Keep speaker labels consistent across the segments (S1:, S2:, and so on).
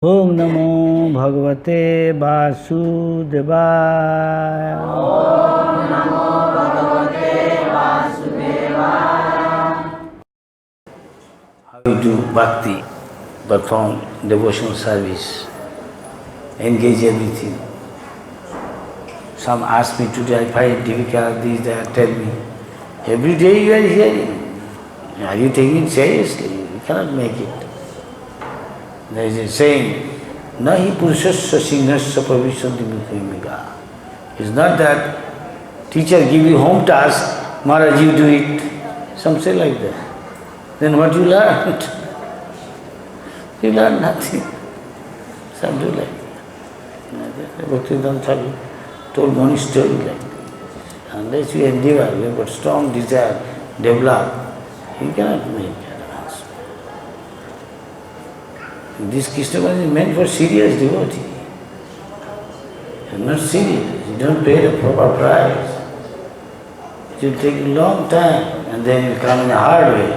S1: ओम नमो भगवते वासुदेवाय।
S2: ओम नमो भगवते वासुदेवाय।
S1: How you do bhakti, perform devotional service, engage everything. Some ask me today, I find it difficult, this, that, tell me. Every day you are hearing. Are you taking it seriously? You cannot make it. There is a saying, Nahi Purushasya Singhasya Pravishanti Mukhamika. It's not that teacher give you home task, Maharaj you do it. Some say like that. Then what you learned? You learn nothing. Some do like that. Bhaktivedanta Thakur told one story like that. Unless you endeavor, you have got strong desire, develop, you cannot make advance. This Krishna consciousness is meant for serious devotee. You are not serious, you don't pay the proper price. It will take a long time and then you will come in a hard way.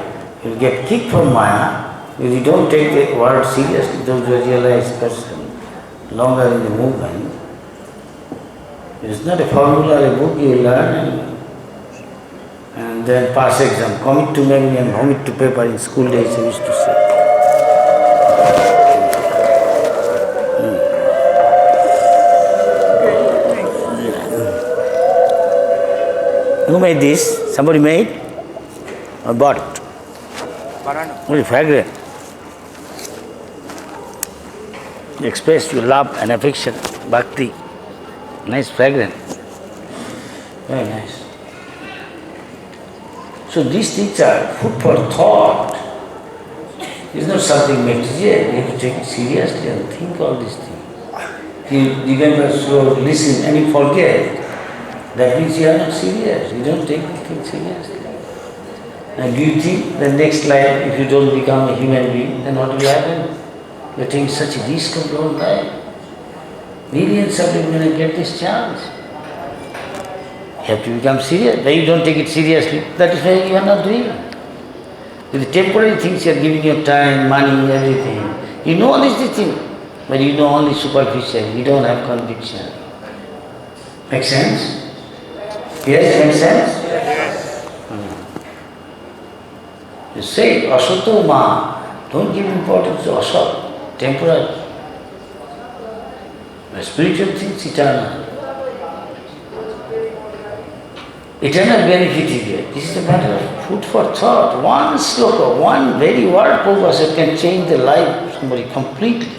S1: You will get kicked from Maya if you don't take the word seriously. Those who are realized person, longer in the movement. It's not a formula or a book you learn and then pass exam. Commit to memory and vomit to paper in school days, I used to say. Who made this? Somebody made or bought? Very fragrant. You express your love and affection, bhakti. Nice fragrant. Very nice. So this teacher, food for thought, is not something material. You have to take it seriously and think all these things. You can so listen and you forget. That means you are not serious. You don't take the thing seriously. And do you think the next life, if you don't become a human being, then what will happen? You are taking such a risk of your own life. Millions of people will get this chance. You have to become serious. Then you don't take it seriously. That is why you are not doing. With the temporary things you are giving your time, money, everything. You know all these things, but you know only superficial. You don't have conviction. Make sense? Yes, makes sense? Yes. You say, Asato Ma, don't give importance to Asat, temporary. The spiritual things, eternal. Eternal benefit you get. This is a matter of food for thought. One sloka, one very word Prabhupada can change the life of somebody completely.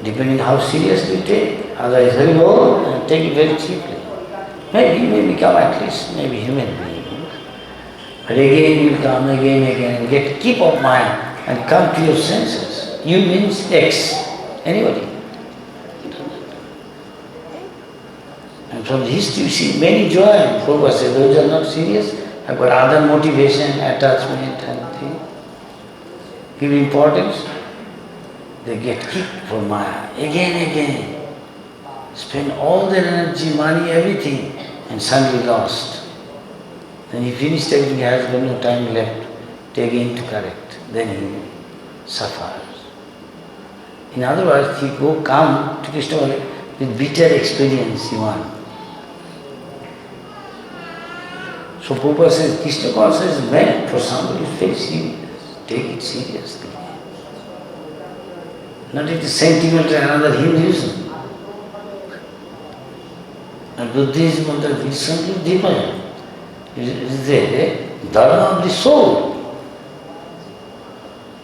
S1: Depending how seriously you take. Otherwise, very low and take it very cheaply. Maybe you may become at least maybe human being. But again you will come again and get keep of mind and come to your senses. You means X. Anybody. And from the history you see many join. Prabhupada said those are not serious, have got other motivation, attachment and thing. Give importance. They get kicked from Maya again. Spend all their energy, money, everything, and suddenly lost. Then he finished everything, he has got no time left to again to correct. Then he suffers. In other words, he go come to Krishna with bitter experience he wants. So Prabhupada says, Krishna consciousness is meant for somebody who is very serious. Take it seriously. Not it is sentimental another Hinduism. And Buddhism and that is something different. It is the dharma of the soul.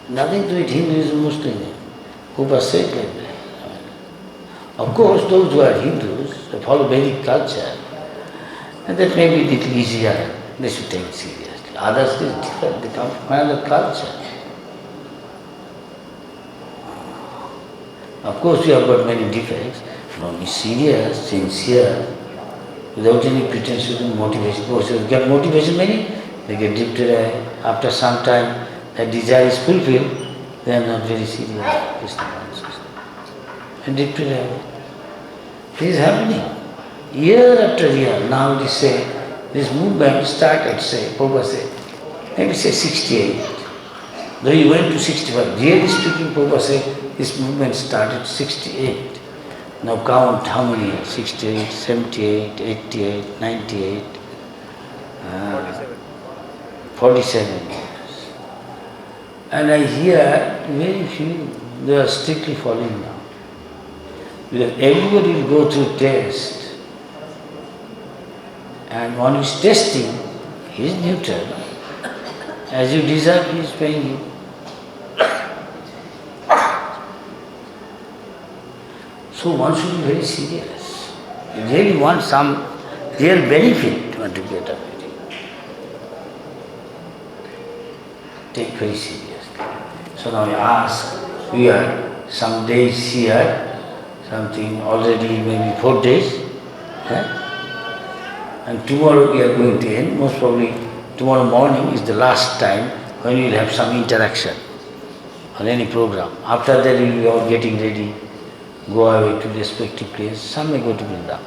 S1: Nothing to it Hinduism, Muslim. Prabhupada said like that. Of course, those who are Hindus, they follow Vedic culture, and that may be a little easier. They should take it seriously. Others is different. They come from another culture. Of course, you have got many defects, but only serious, sincere, without any pretense to motivation. Those who get motivation many, they get deep. After some time, that desire is fulfilled, they are not very serious. Krishna consciousness. And deep. This is happening. Year after year, now they say, this movement started, say, Prabhupada said, maybe say 68. Though he went to 65. Really speaking, Prabhupada said this movement started 68. Now count how many years? 68, 78, 88, 98, 47 years. And I hear very few, they are strictly following now. Because everybody will go through test. And one is testing, he is neutral. As you deserve, he is paying you. So one should be very serious. You really want some real benefit, you want to get of it. Take very seriously. So now I ask, we are some days here, something already maybe 4 days, and tomorrow we are going to end. Most probably tomorrow morning is the last time when we will have some interaction on any program. After that we will be all getting ready, go away to respective place. Some may go to Vrindavan.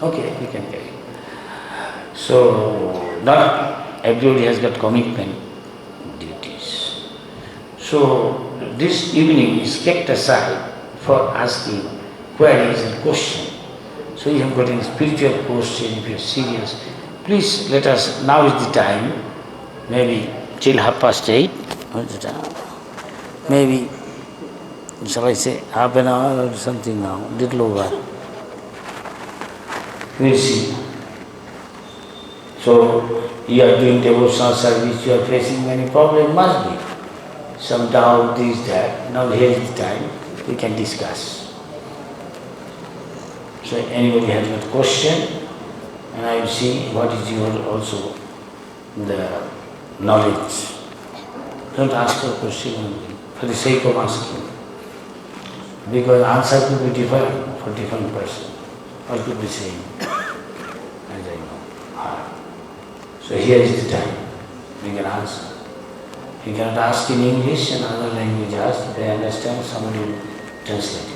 S1: Okay, we can carry. So not everybody has got commitment duties. So this evening is kept aside for asking queries and questions. So you have got a spiritual question, if you are serious, please let us, now is the time, maybe till 8:30, what is the time? Maybe, shall I say, half an hour or something now, little over. We'll see. So, you are doing devotional service, you are facing many problems, must be. Some doubt, this, that. Now here is the time, we can discuss. So anybody has got question, and I will see what is your also the knowledge. Don't ask for question only, for the sake of asking. Because answer could be different for different person, or could be same, as I know. So here is the time, we can answer. You cannot ask in English and other languages, they understand, somebody will translate it.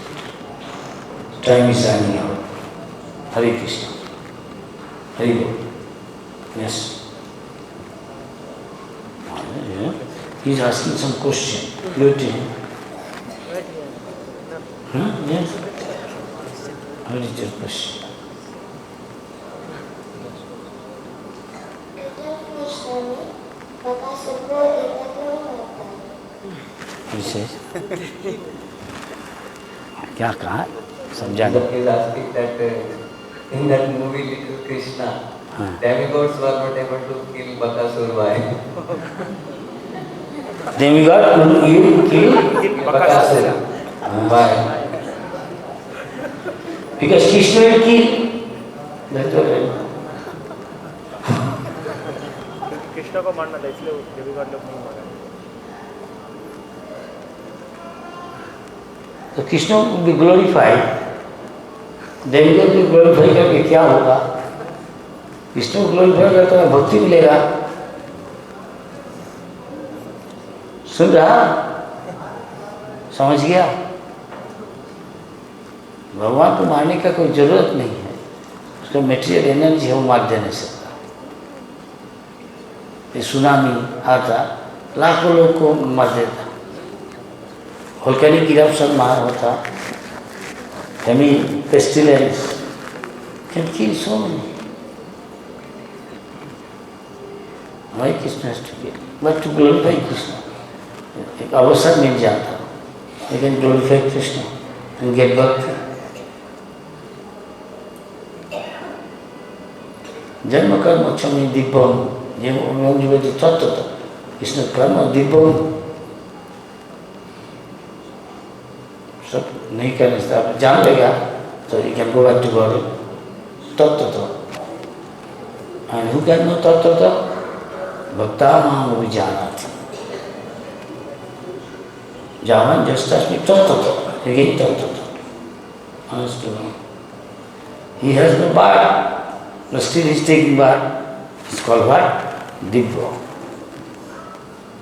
S1: Time is running out. Hare Krishna. Hare Bol. Yes. He is asking some question. You tell him. Yes. What is your question? He says. क्या कहा? समझा
S3: Is asking that in that movie Little Krishna, demigods were not able to kill Bakasur. Why?
S1: Demigod couldn't kill
S3: Bakasur. Why?
S1: Because Krishna will kill. That's all.
S2: Krishna को मारना था इसलिए डेविगॉड लोग नहीं मारा.
S1: So Krishna will be glorified. Demigod will glorify करके क्या होगा? Krishna को glorify करते हैं भक्ति मिलेगा. सुन रहा? समझ गया? भगवान को मारने का कोई जरूरत नहीं है. उसका मेटेरियल एनर्जी है, वो मार दे नहीं सकता. ये सुनामी आता, लाखों लोग को मार देता. volcanic eruption मार होता, famine, pestilence can kill so many. Why Krishna has to kill? But to glorify Krishna. एक अवसर मिल जाता, you can glorify Krishna and get bhakti. जन्म कर्म क्षमी दिव्यम, जीवन तत्व कृष्ण कर्म दिव्यम सब नहीं करने से आप जान लेगा तो you can go back to God. तत्व and who can know तत्व? भक्ता माम अभिजानाति. Javan just asked me तत्व, again तत्व. Understood? He has no body, but still he is taking body. It's called what? Divya.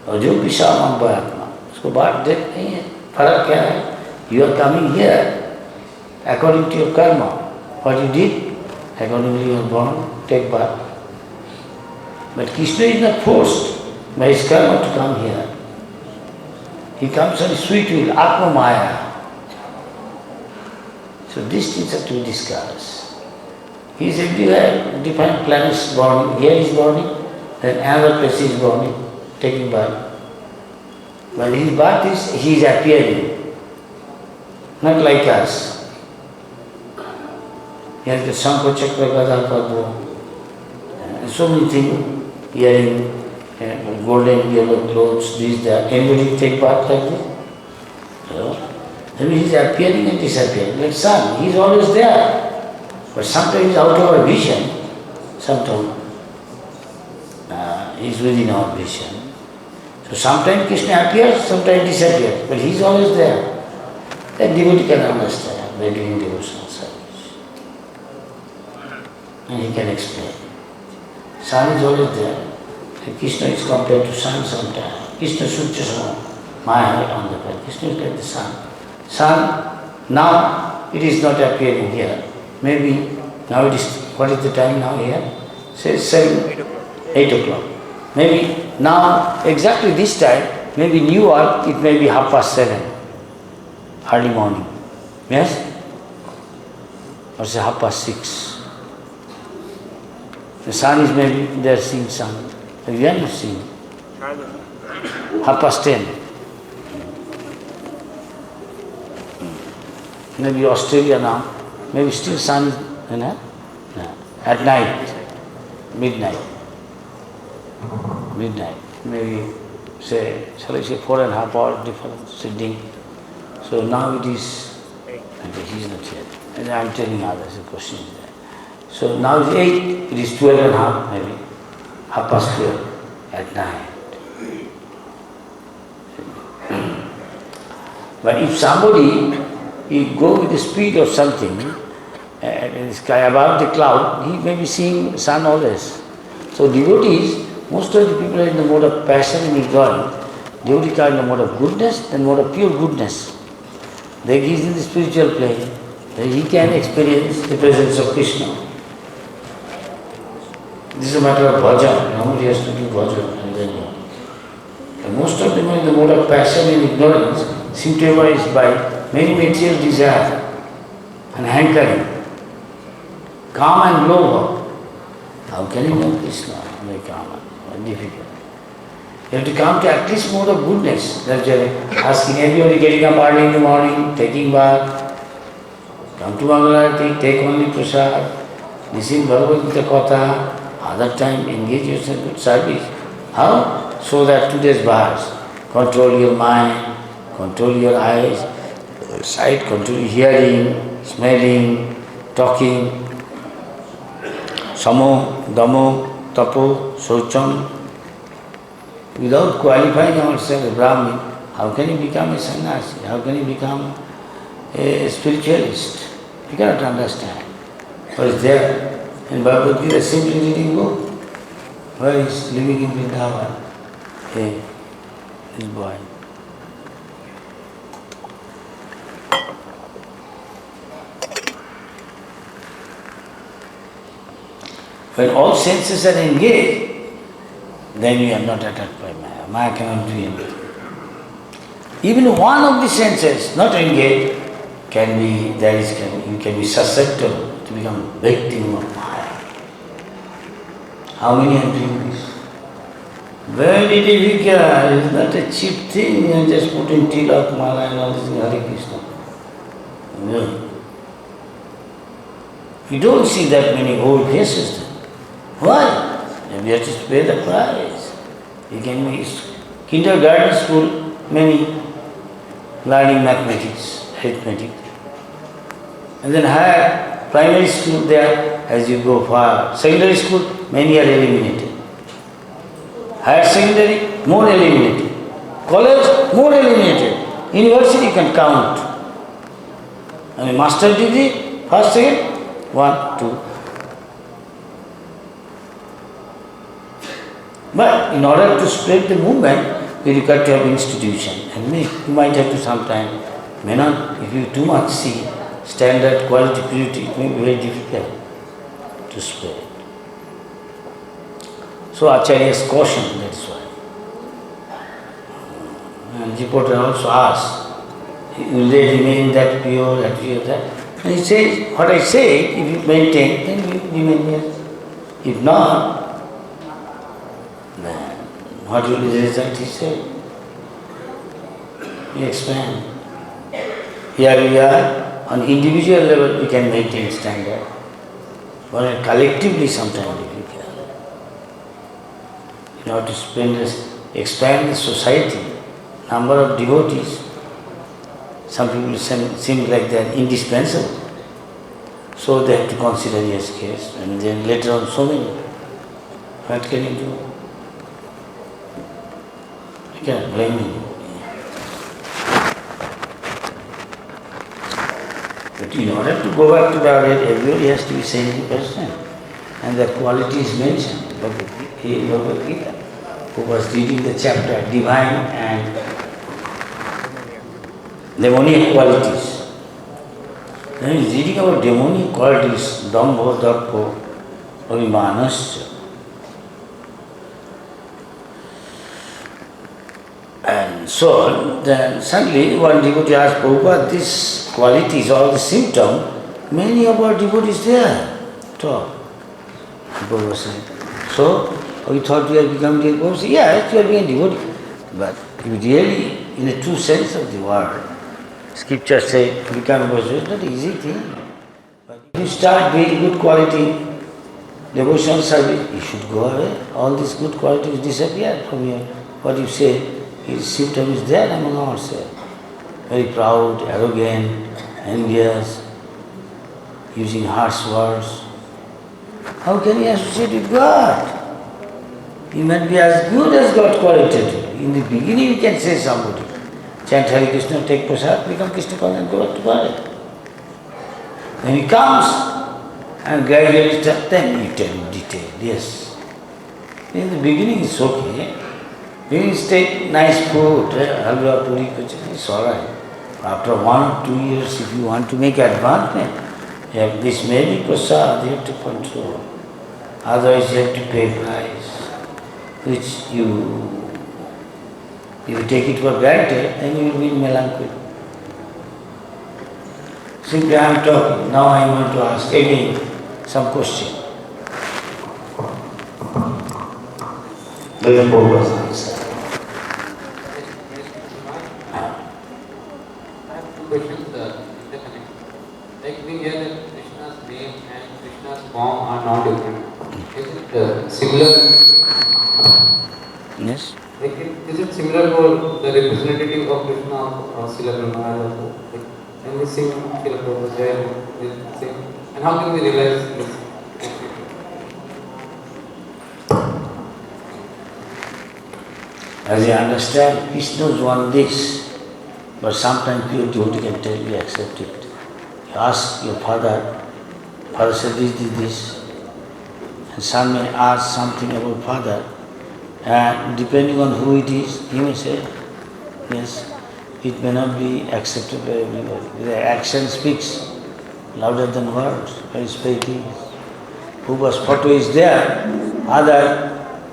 S1: और जो विशाल आत्मा, उसको बात देख नहीं है. फर्क क्या है? You are coming here according to your karma. What you did, accordingly you are born, take birth. But Krishna is not forced by his karma to come here. He comes on sweet will, Atma Maya. So these things have to be discussed. He is everywhere, different planets born. Here is born, then another place is born, taking birth. When his birth is, he is appearing, not like us. He has the Sankha Chakra Gada Padma, so many things, hearing, golden yellow clothes, this, that. Anybody take part like this? No. Then he is appearing and disappearing, like sun. He is always there. But sometimes he is out of our vision, sometimes he is within our vision. So sometimes Krishna appears, sometimes disappears, but he is always there. Then devotee can understand by doing devotional service. And he can explain. Sun is always there. And Krishna is compared to sun sometimes. Krishna Suchasana, my heart on the bed. Krishna is like the sun. Sun, now it is not appearing here. Maybe now it is, what is the time now here? Say 8 o'clock. Maybe now, exactly this time, maybe New York, it may be 7:30, early morning. Yes? Or say 6:30. The sun is maybe, they are seeing sun. We are not seeing. 10:30. Maybe Australia now, maybe still sun, no? At night, midnight, maybe say, shall I say 4.5 hours difference sitting. So now it is, okay, he is not here. And I am telling others, the question is there. So now it is 8, it is 12.5 maybe, 12:30 at night. But if somebody, he go with the speed of something, in the sky above the cloud, he may be seeing sun always. So devotees, most of the people are in the mode of passion and ignorance. Devotees are in the mode of goodness and mode of pure goodness. Then he is in the spiritual plane. Then he can experience the presence of Krishna. This is a matter of bhajan. Nobody has to do bhajan. And most of them are in the mode of passion and ignorance, symptomized by many material desire and hankering. Kama and lobha. How can you know Krishna by kama? Difficult. You have to come to at least mode of goodness. That's why asking everybody getting up early in the morning, taking bath, come to Mangalarati, take only prasad, listen Bhagavad Gita Katha, other time engage yourself in good service. How? So that today's verse, control your mind, control your eyes, sight, control your hearing, smelling, talking, samo, damo, tapo, socham. Without qualifying ourselves as Brahmin, how can you become a sannyasi? How can you become a spiritualist? You cannot understand. What is there? In Bhagavad Gita, simply reading book. Where is living in Vrindavan? Hey, this boy. When all senses are engaged, then you are not attacked by Maya. Maya cannot do anything. Even one of the senses not engaged you can be susceptible to become victim of Maya. How many are doing this? Very difficult. It's not a cheap thing. You are just putting tilak, mala and all this in Hare Krishna. No. You don't see that many old faces then. Why? We have to pay the price. You can make kindergarten school, many learning mathematics, arithmetic. And then higher primary school there, as you go far. Secondary school, many are eliminated. Higher secondary, more eliminated. College, more eliminated. University you can count. And a master degree, first, second, 1, 2. But in order to spread the movement, you require to have institution. And you might have to sometime, may not, if you too much see standard, quality, purity, it may be very difficult to spread. So Acharya's caution, that's why. And reporter also asked, will they remain that pure, that pure, that? And he says, what I say, if you maintain, then you remain here. If not, then what will be the result, he said. He explained. Here we are, on individual level we can maintain standard, but collectively sometimes difficult. In order to expand the society, number of devotees, some people seem like they are indispensable. So they have to consider his case, and then later on so many. What can you do? You cannot blame him. But in order to go back to the Bhagavad, everybody has to be sane person. And the quality is mentioned in Bhagavad Gita, who was reading the chapter Divine and Demonic qualities. Then he is reading about demonic qualities, Dambho, Darpo, Abhimanasya. And so, then suddenly one devotee asked Prabhupada, these qualities, all the symptoms, many of our devotees there. So, Prabhupada said, so, we thought we are becoming devotees. Prabhupada said, yes, you are being a devotee. But if really, in the true sense of the word, Scripture says to become a devotee is not an easy thing. But if you start doing good quality devotional service, you should go away. All these good qualities disappear from you. What you say, his symptom is there among ourselves. Very proud, arrogant, envious, using harsh words. How can you associate with God? You might be as good as God qualitative. In the beginning you can say somebody, chant Hare Krishna, take prasad, become Krishna conscious and go back to God. When he comes and gradually then you tell in detail, yes. In the beginning it's okay. Beginning take nice food, halwa, puri, it's alright. After 1 or 2 years, if you want to make advancement, you have this many prasad, you have to control. Otherwise you have to pay price, which if you take it for granted, then you will be melancholy. Simply I am talking, now I want to ask again some question. Then Prabhupada's answer.
S3: Questions interconnect. Like we hear that Krishna's name and Krishna's form are not different. Is it similar?
S1: Yes?
S3: Like is it similar for the representative of Krishna or Srila Brahmananda? Like, can we sing Srila Prabhupada sing? And how can we realize this?
S1: As you understand, Krishna's want this. But sometimes pure devotee can tell you accept it. You ask your father said this. And son may ask something about father, and depending on who it is, he may say, yes, it may not be accepted by everybody. The action speaks louder than words. Very speaking. Prabhupada's photo is there.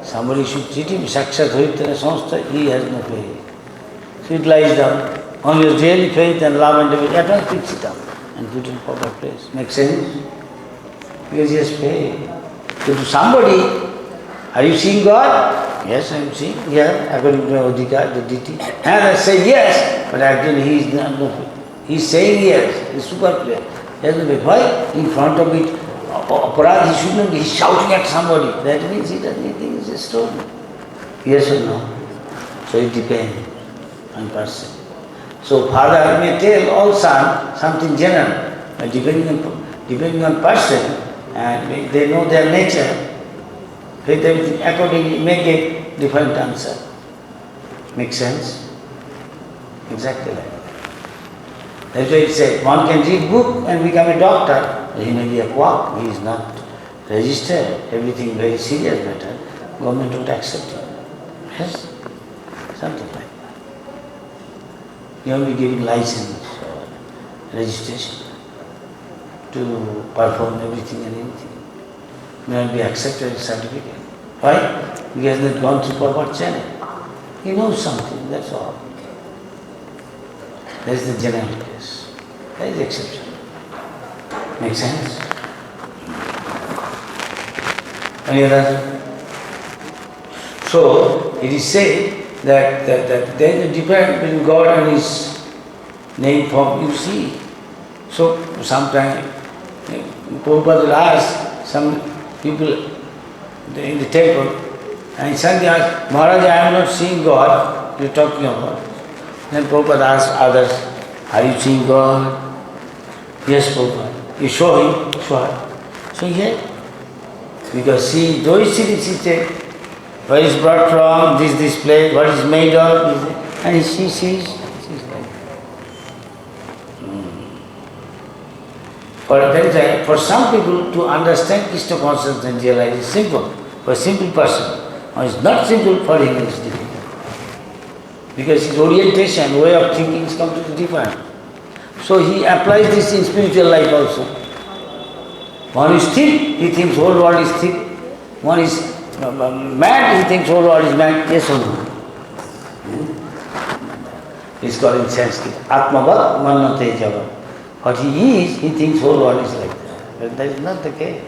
S1: Somebody should treat him. Sakshat Haritana Samstha, he has no faith. So it lies down. Only really faith and love and devotion, at once fix it up and put it in proper place. Make sense? Because he has faith. So to somebody, are you seeing God? Yes, I am seeing. Yeah, according to Odhika, the deity. And I say yes, but actually he is not no faith. He is saying yes, he is super clear. He has no faith. Why? In front of it, Aparad, he should not be shouting at somebody. That means he doesn't think it's a story. Yes or no? So it depends on person. So father may tell all son something general, but depending on person, and they know their nature, they accordingly make a different answer. Make sense? Exactly like that. That's why it said, one can read book and become a doctor, but he may be a quack, he is not registered, everything very serious matter, government don't accept him. Yes? Something like that. You will be giving license or registration to perform everything and anything. May not be accepted as certificate. Why? He has not gone through proper channel. He knows something, that's all. That is the general case. That is exception. Make sense? Any other? So, it is said that there is a difference between God and His name form, you see. So, sometimes Prabhupada will ask some people in the temple, and suddenly ask, Maharaj, I am not seeing God, you are talking about. Then Prabhupada asks others, are you seeing God? Yes, Prabhupada. You show him, show her. So yeah, because see, those cities, where is brought from, this place, what is made of, and she sees like for some people to understand Krishna consciousness and realize is simple. For a simple person, or it's not simple for him, it's difficult. Because his orientation, way of thinking is completely different. So he applies this in spiritual life also. One is thick, he thinks whole world is thick. One is mad, he thinks whole world is mad. Yes or no? It's called in Sanskrit, Atmavat Mannate Javat. What he is, he thinks whole world is like that. But that is not the case.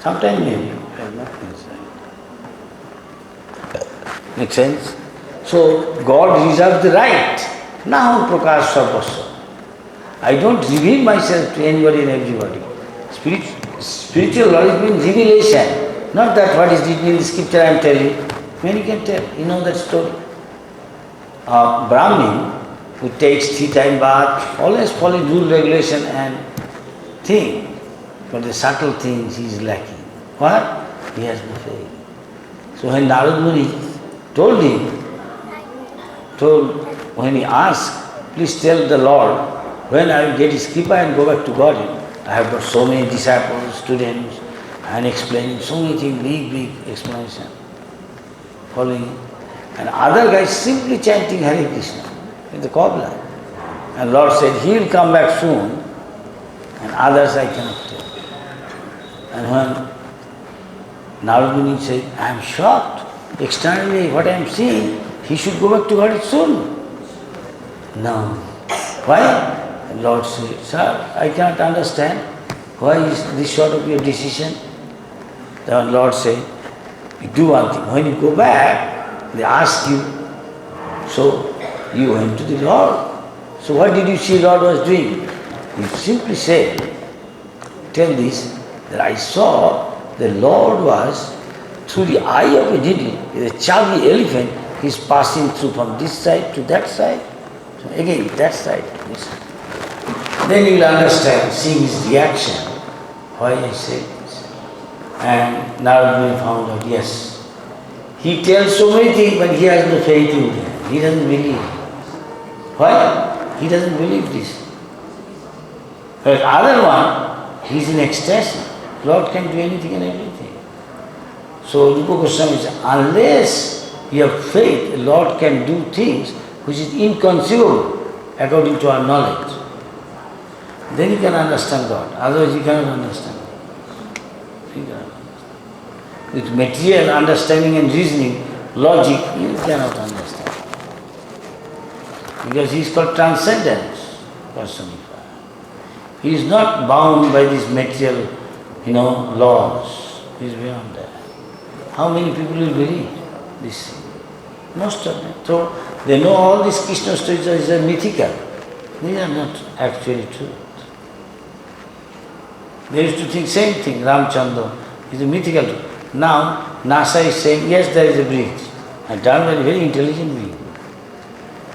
S1: Sometimes maybe, but not necessarily. Make sense? So God reserves the right. Now Prakash Sarvasya. I don't reveal myself to anybody and everybody. Spiritual knowledge means revelation. Not that what is written in the scripture I am telling. Many can tell. You know that story. A Brahmin who takes 3 times bath, always following rule, regulation and thing. But the subtle things he is lacking. What? He has no faith. So when Narad Muni told when he asked, please tell the Lord, when I will get his kripa and go back to Godhead. I have got so many disciples, students, and explaining so many things, big explanation, following. And other guys simply chanting Hare Krishna in the Kabla. And Lord said, he will come back soon, and others I cannot tell. And when Narad Muni said, I am shocked, externally what I am seeing, he should go back to God soon. No. Why? And Lord said, sir, I cannot understand. Why is this sort of your decision? The Lord said, you do one thing. When you go back, they ask you, so you went to the Lord. So what did you see Lord was doing? He simply said, tell this, that I saw the Lord was, through the eye of a needle, a chubby elephant, he is passing through from this side to that side. So again, that side to this side. Then you will understand, seeing his reaction, why I said this. And Narad Muni found out, yes. He tells so many things, but he has no faith in them. He doesn't believe. Why? He doesn't believe this. But other one, he is in ecstasy. Lord can do anything and everything. So Rupa Goswami says, unless you have faith, the Lord can do things which is inconceivable according to our knowledge. Then you can understand God. Otherwise you cannot understand. You cannot understand. With material understanding and reasoning, logic, you cannot understand. Because he is called transcendence personified. He is not bound by these material, laws. He is beyond that. How many people will believe this? Most of them. So they know all these Krishna stories are mythical. These are not actually true. They used to think same thing, Ramchandra is a mythical. Now NASA is saying, yes, there is a bridge. And Dharma is a very intelligent being.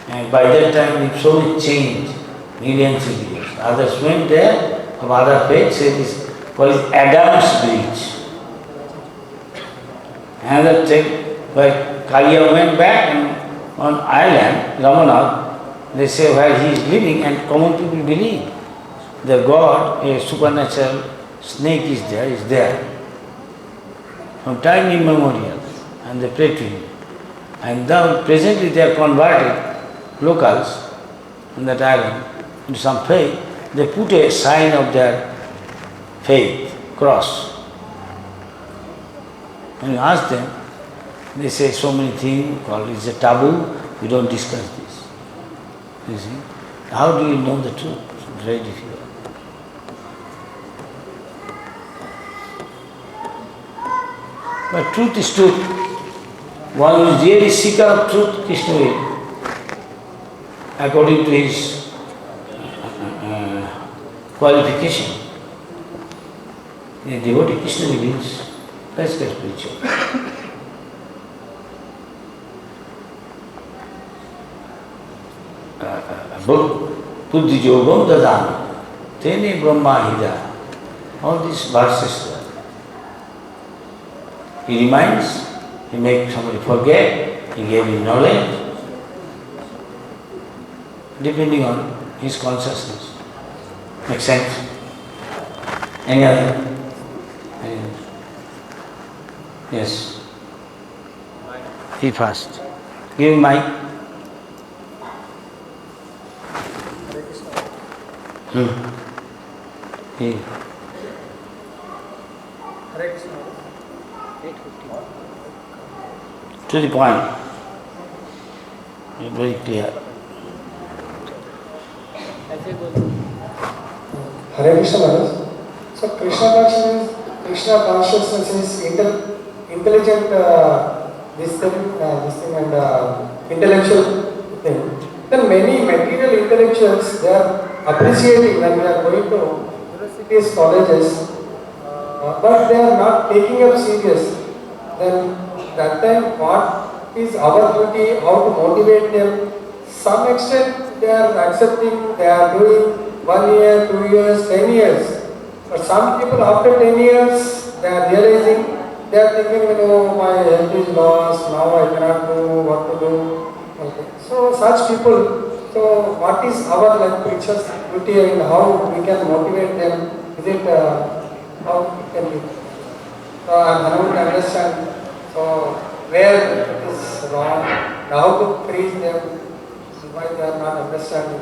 S1: And by that time it so much changed, millions of years. Others went there, of other faiths said this called Adam's Bridge. Another thing, where Kaliya went back and on island, Ramanath, they say where he is living and common people believe. The God, a supernatural snake is there. From time immemorial, and they pray to him. And now presently they are converted, locals, in that island, into some faith. They put a sign of their faith, cross. When you ask them, they say so many things called it's a taboo, we don't discuss this. You see? How do you know the truth? It's very difficult. But truth is truth. One who is really seeker of truth, Krishna will, according to his qualification. The devotee Krishna believes, that's the spiritual. Buddhi yogam dadana, tene brahma hida. All these verses. He reminds, he makes somebody forget, he gave him knowledge, depending on his consciousness. Makes sense? Any other? Yes. He first. Give him mic. He. To the point. Very clear.
S4: Hare Krishna Maharaj. So Krishna consciousness is intelligent this thing and intellectual thing. Then many material intellectuals, they are appreciating when we are going to universities, colleges, but they are not taking up serious. Then that time what is our duty, how to motivate them? Some extent they are accepting, they are doing 1 year, 2 years, 10 years. But some people after 10 years, they are realizing, they are thinking, my health is lost, now I cannot do what to do. Okay. So such people, so what is our preacher's duty and how we can motivate them? Is it, how it can be? So I am unable to understand, so where it is wrong, how to preach them, why they are not understanding.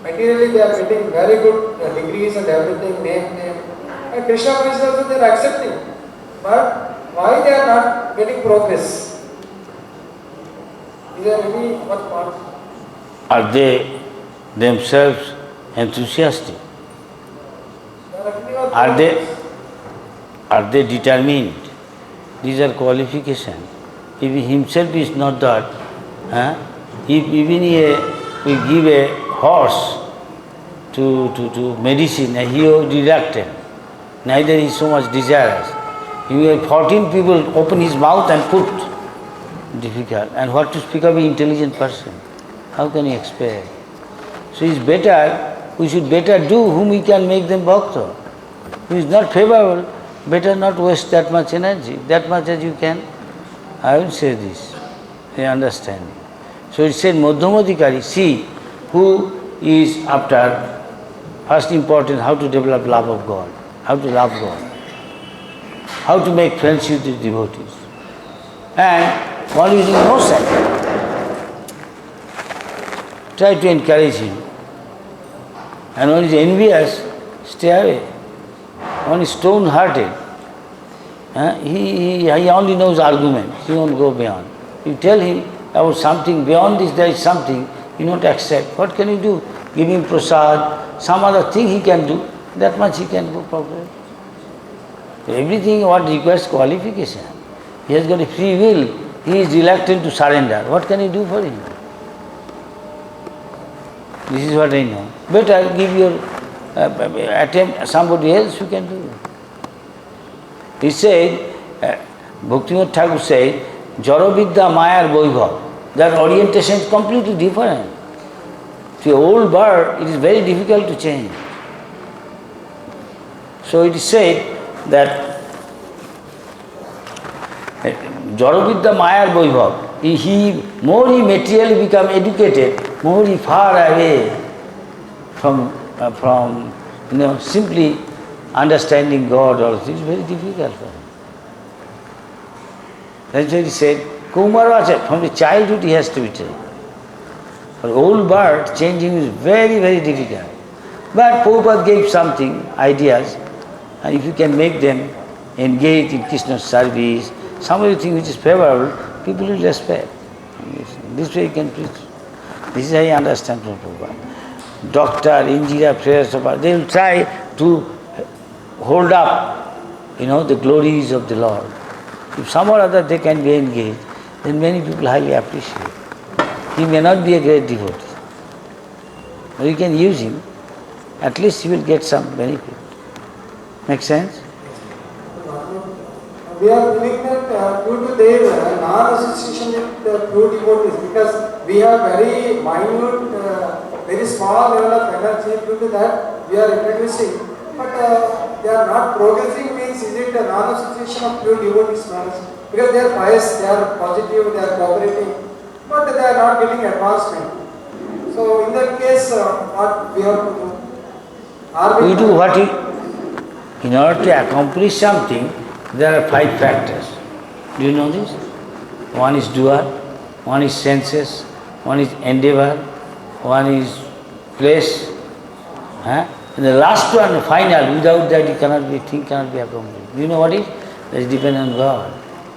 S4: Materially they are getting very good degrees and everything, name. And Krishna consciousness also they are accepting. But why they are not getting progress? Is there any what part?
S1: Are they themselves enthusiastic? Are they determined? These are qualifications. If he himself is not that, if even we give a horse to medicine, he is reluctant, neither is so much desirous. You have 14 people open his mouth and put, difficult. And what to speak of an intelligent person? How can he expect? So it's better, we should better do whom we can make them bhakta. Who is not favorable, better not waste that much energy, that much as you can. I will say this, you understand. So it said Madhyamadikari, see who is after, first important, how to develop love of God, how to love God, how to make friendship with devotees. And one is innocent, try to encourage him. And one is envious, stay away. One is stone-hearted, he only knows arguments, he won't go beyond. You tell him about something, beyond this there is something, he won't accept. What can you do? Give him prasad, some other thing he can do, that much he can go properly. Everything what requires qualification. He has got a free will, he is reluctant to surrender. What can you do for him? This is what I know. Better give your attempt somebody else you can do. He said, Bhaktivinoda Thakur said, Jaravidya Mayar Vaibhav. That orientation is completely different. To old bird, it is very difficult to change. So it is said that Jaravidya Mayar Vaibhav, more he materially become educated, more he far away from simply understanding God or it is very difficult for him. That's why he said, Kumara, from the childhood he has to be trained. For old bird, changing is very, very difficult. But Prabhupada gave something, ideas, and if you can make them engage in Krishna's service, some of the things which is favorable, people will respect. This way you can preach. This is how I understand from Prabhupada. Doctor, engineer, prayers, they will try to hold up, the glories of the Lord. If some or other they can be engaged, then many people highly appreciate. He may not be a great devotee, but you can use him. At least you will get some benefit. Make sense?
S4: We are feeling that due to their non-association with the pure devotees, because we have very minute, very small level of energy, due to that we are introducing. But they are not progressing means is it a non-association of pure devotees? Because they are pious, they are positive, they are cooperating, but they are not getting advancement. So in that case, what we have to do?
S1: We do what in order to accomplish something, there are 5 factors. Do you know this? One is doer, one is senses, one is endeavor, one is place. And the last one, the final, without that thing cannot be accomplished. Do you know what is? That is dependent on God.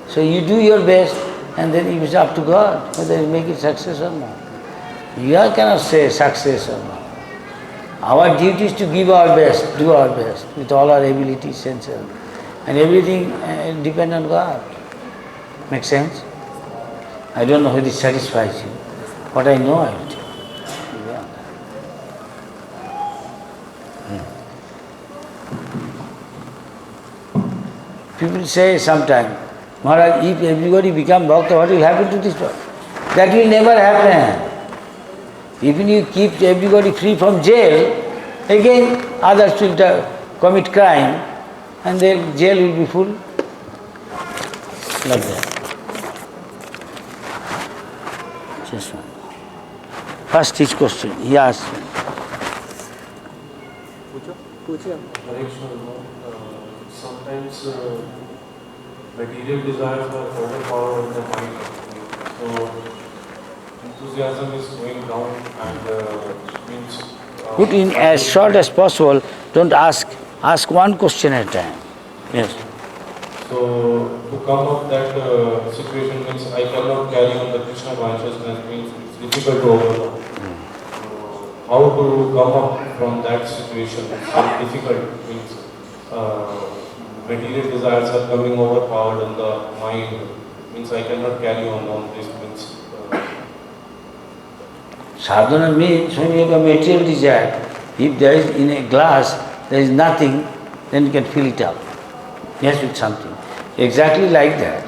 S1: So you do your best and then it is up to God whether you make it success or not. You all cannot say success or not. Our duty is to give our best, do our best with all our abilities, senses. And everything depends on God. Make sense? I don't know whether it satisfies you. What I know, I will tell you. People say sometimes, Maharaj, if everybody become Bhakta, what will happen to this world? That will never happen. Even you keep everybody free from jail, again others will commit crime and then jail will be full. Like that. Just one. First his question, he asked.
S5: Sometimes material desires are overpowered in the mind. So enthusiasm is going down and means...
S1: Put in as short as possible, don't ask one question at a time. Yes.
S5: So to come up that situation means I cannot carry on the Krishna consciousness means it's difficult to overcome. So how to come up from that situation? It's very difficult means material desires are coming overpowered in the mind means I cannot carry on this means.
S1: Sadhana means when you have a material desire, if there is in a glass, there is nothing, then you can fill it up. Yes, with something. Exactly like that.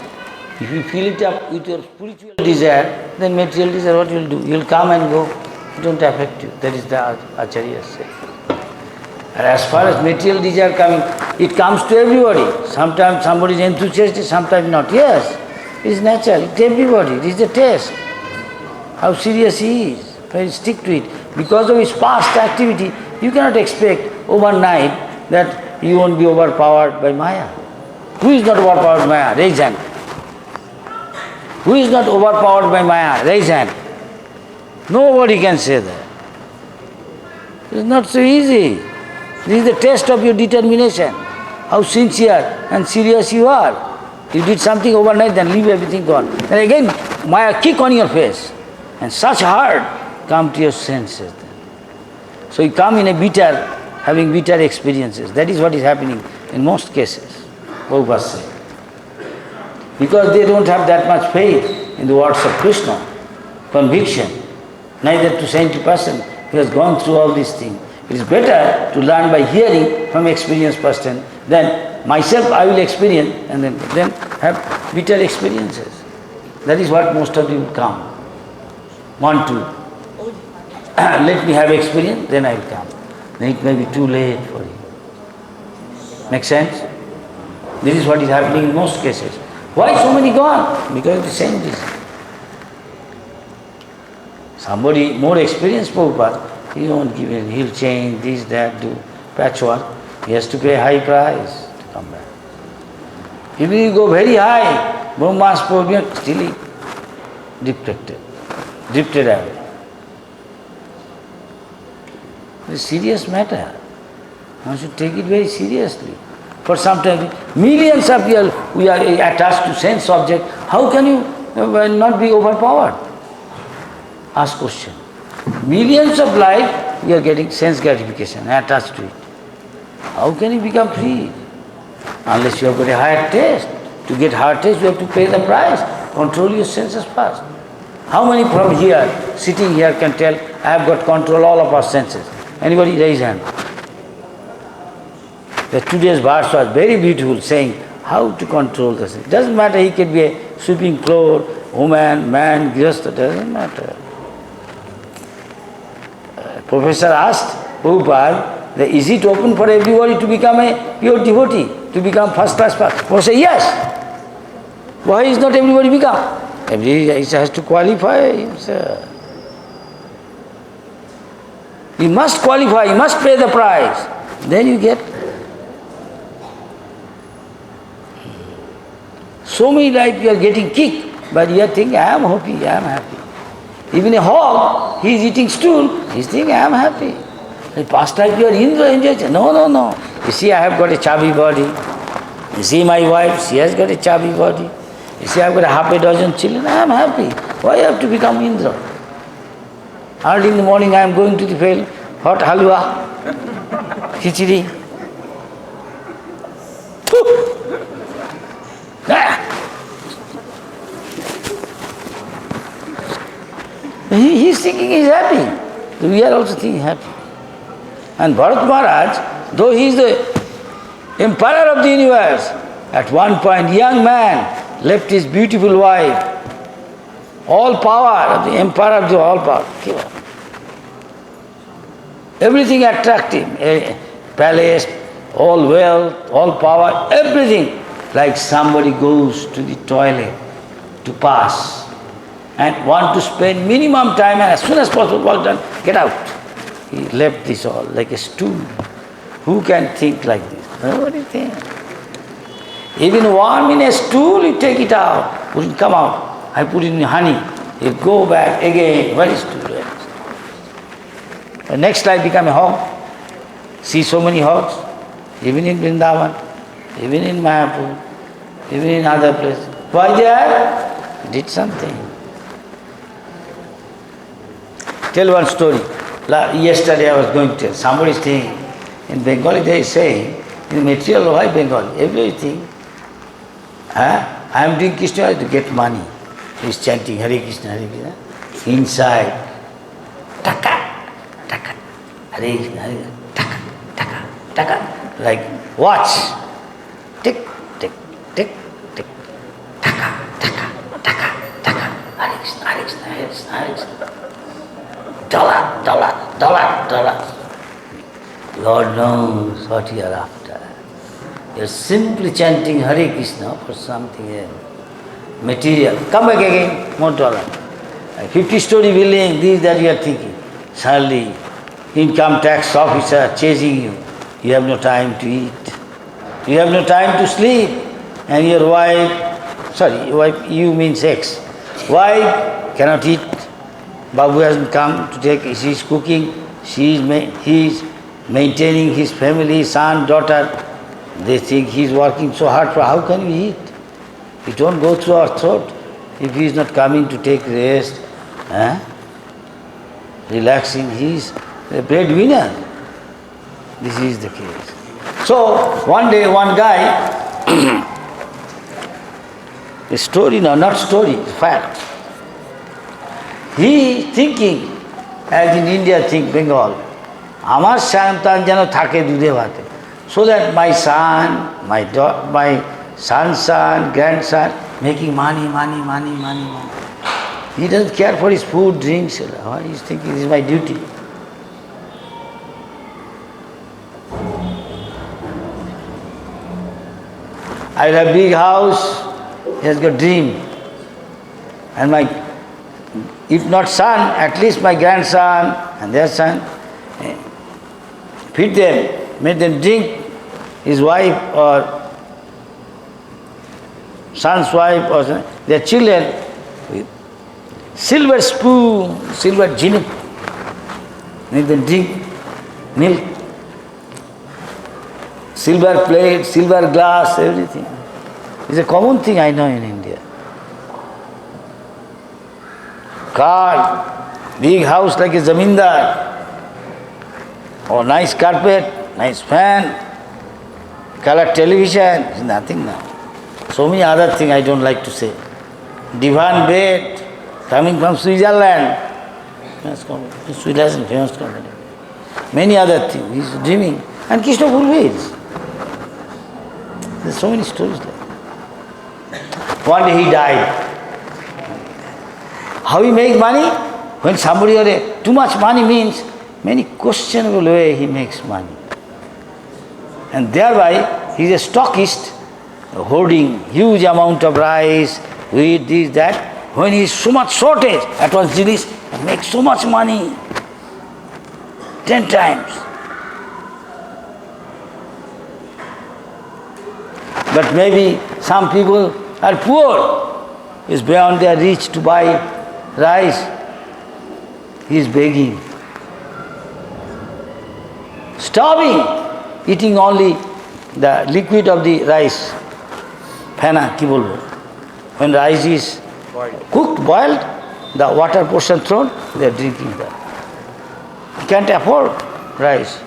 S1: If you fill it up with your spiritual desire, then material desire, what you will do? You will come and go. It won't affect you. That is the Acharya say. And as far as material desire coming, it comes to everybody. Sometimes somebody is enthusiastic, sometimes not. Yes, it is natural. It's everybody. It is a test. How serious he is. When you stick to it. Because of his past activity, you cannot expect overnight that you won't be overpowered by Maya. Who is not overpowered by Maya? Raise hand. Who is not overpowered by Maya? Raise hand. Nobody can say that. It's not so easy. This is the test of your determination. How sincere and serious you are. You did something overnight, then leave everything gone. Then again, Maya kick on your face. And such hard come to your senses. So you come in a having bitter experiences. That is what is happening in most cases. Prabhupada said. Because they don't have that much faith in the words of Krishna, conviction, neither to saintly person who has gone through all these things. It is better to learn by hearing from experienced person than myself I will experience and then have bitter experiences. That is what most of you come. Want to let me have experience, then I will come. Then it may be too late for you. Make sense? This is what is happening in most cases. Why so many gone? Because of the same reason. Somebody more experienced Prabhupada, he won't give in, he'll change this, that, do patchwork. He has to pay a high price to come back. If you go very high, Brahma's Prabhupada still drifted away. It's a serious matter. One should take it very seriously. For some time, millions of years we are attached to sense object. How can you not be overpowered? Ask question. Millions of life, you are getting sense gratification attached to it. How can you become free? Unless you have got a higher taste. To get higher taste, you have to pay the price. Control your senses first. How many from here, sitting here, can tell, I have got control all of our senses? Anybody raise hand? The today's verse was very beautiful, saying how to control the senses. It doesn't matter, he can be a sweeping floor, woman, man, just, it doesn't matter. Professor asked Prabhupada, is it open for everybody to become a pure devotee, to become first class person? Professor said, yes. Why is not everybody become? Everybody has to qualify himself. You must qualify, you must pay the price. Then you get. So many life you are getting kicked, but you are thinking, I am happy, I am happy. Even a hog, he is eating stool, he is thinking, I am happy. The past life you are enjoying. No. You see, I have got a chubby body. You see my wife, she has got a chubby body. You see, I have got a half a dozen children, I am happy. Why I have to become Indra? Early in the morning I am going to the field, hot halwa, khichdi. He is thinking he is happy. We are also thinking happy. And Bharat Maharaj, though he is the emperor of the universe, at one point, young man left his beautiful wife, all power of the emperor of the all power. Everything attractive, a palace, all wealth, all power, everything. Like somebody goes to the toilet to pass and want to spend minimum time and as soon as possible work done, get out. He left this all like a stool. Who can think like this? Nobody thinks. Even warm in a stool, you take it out, wouldn't come out. I put it in honey, you go back again. What is stool? The next life become a hog. See so many hogs, even in Vrindavan, even in Mayapur, even in other places. Why they are? Did something. Tell one story. Yesterday I was going to tell. Somebody is saying, in Bengali they are saying, in material, why Bengali? Everything. I am doing Krishna to get money. He is chanting Hare Krishna, Hare Krishna. Inside, taka, taka, Hare Krishna, Hare Krishna, taka, taka, taka. Like watch. Tick, tick, tick, tick. Taka, taka, taka, taka. Hare Krishna, Hare Krishna, Hare Krishna, Hare Krishna. Dollar, dollar, dollar, dollar. Lord knows what you are after. You are simply chanting Hare Krishna for something else. Material. Come back again, more dollar. 50-story building, this that you are thinking. Suddenly, income tax officer chasing you. You have no time to eat. You have no time to sleep. And your wife, you means ex. Wife cannot eat. Babu hasn't come to take, she is cooking, he is maintaining his family, son, daughter. They think he is working so hard for, how can we eat? It won't go through our throat if he is not coming to take rest, relaxing. He is the breadwinner. This is the case. So, one day, one guy, a story, no, not story, fact. He thinking, as in India think Bengal, Amar Santan Jano Thake Dude Bhate. So that my son, my son, grandson, making money. He doesn't care for his food, drinks. He is thinking, this is my duty. I will have a big house, he has got dream. And if not son, at least my grandson and their son, feed them, make them drink, his wife or son's wife or their children, with silver spoon, silver jinuk, make them drink milk, silver plate, silver glass, everything. It's a common thing I know in India. Car, big house like a zamindar, or nice carpet, nice fan, color television, is nothing now. So many other things I don't like to say. Divan bed, coming from Switzerland, famous company, Switzerland, famous company. Many other things, he's dreaming. And Krishna fulfills. There's so many stories like that. One day he died. How he make money? When somebody has too much money means many questionable way he makes money. And thereby he is a stockist, hoarding huge amount of rice, wheat, this, that. When he is so much shortage, at once release, and make so much money. 10 times. But maybe some people are poor. It's beyond their reach to buy rice. He is begging. Starving, eating only the liquid of the rice. Phena, ki bolbo. When rice is cooked, boiled, the water portion thrown, they are drinking that. Can't afford rice.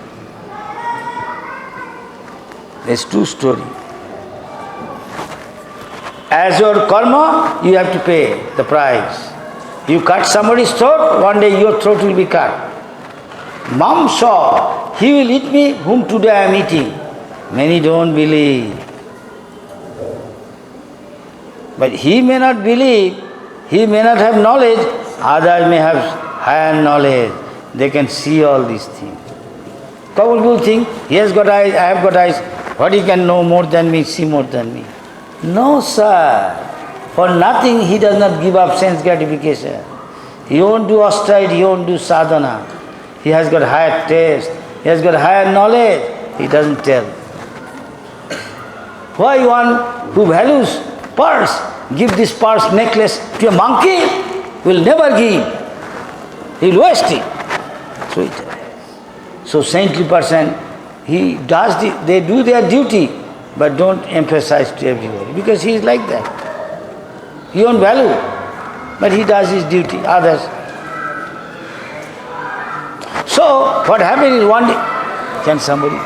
S1: There's true story. As your karma, you have to pay the price. You cut somebody's throat, one day your throat will be cut. Mom saw, he will eat me whom today I am eating. Many don't believe. But he may not believe, he may not have knowledge, others may have higher knowledge. They can see all these things. Couple people think, he has got eyes, I have got eyes. What he can know more than me, see more than me. No, sir. For nothing he does not give up sense gratification. He won't do austerity, he won't do sadhana. He has got higher taste, he has got higher knowledge. He doesn't tell. Why one who values purse, give this purse necklace to a monkey? Will never give. He will waste it. So saintly person, they do their duty, but don't emphasize to everybody, because he is like that. He won't value, but he does his duty, others. So, what happened is one day, can somebody?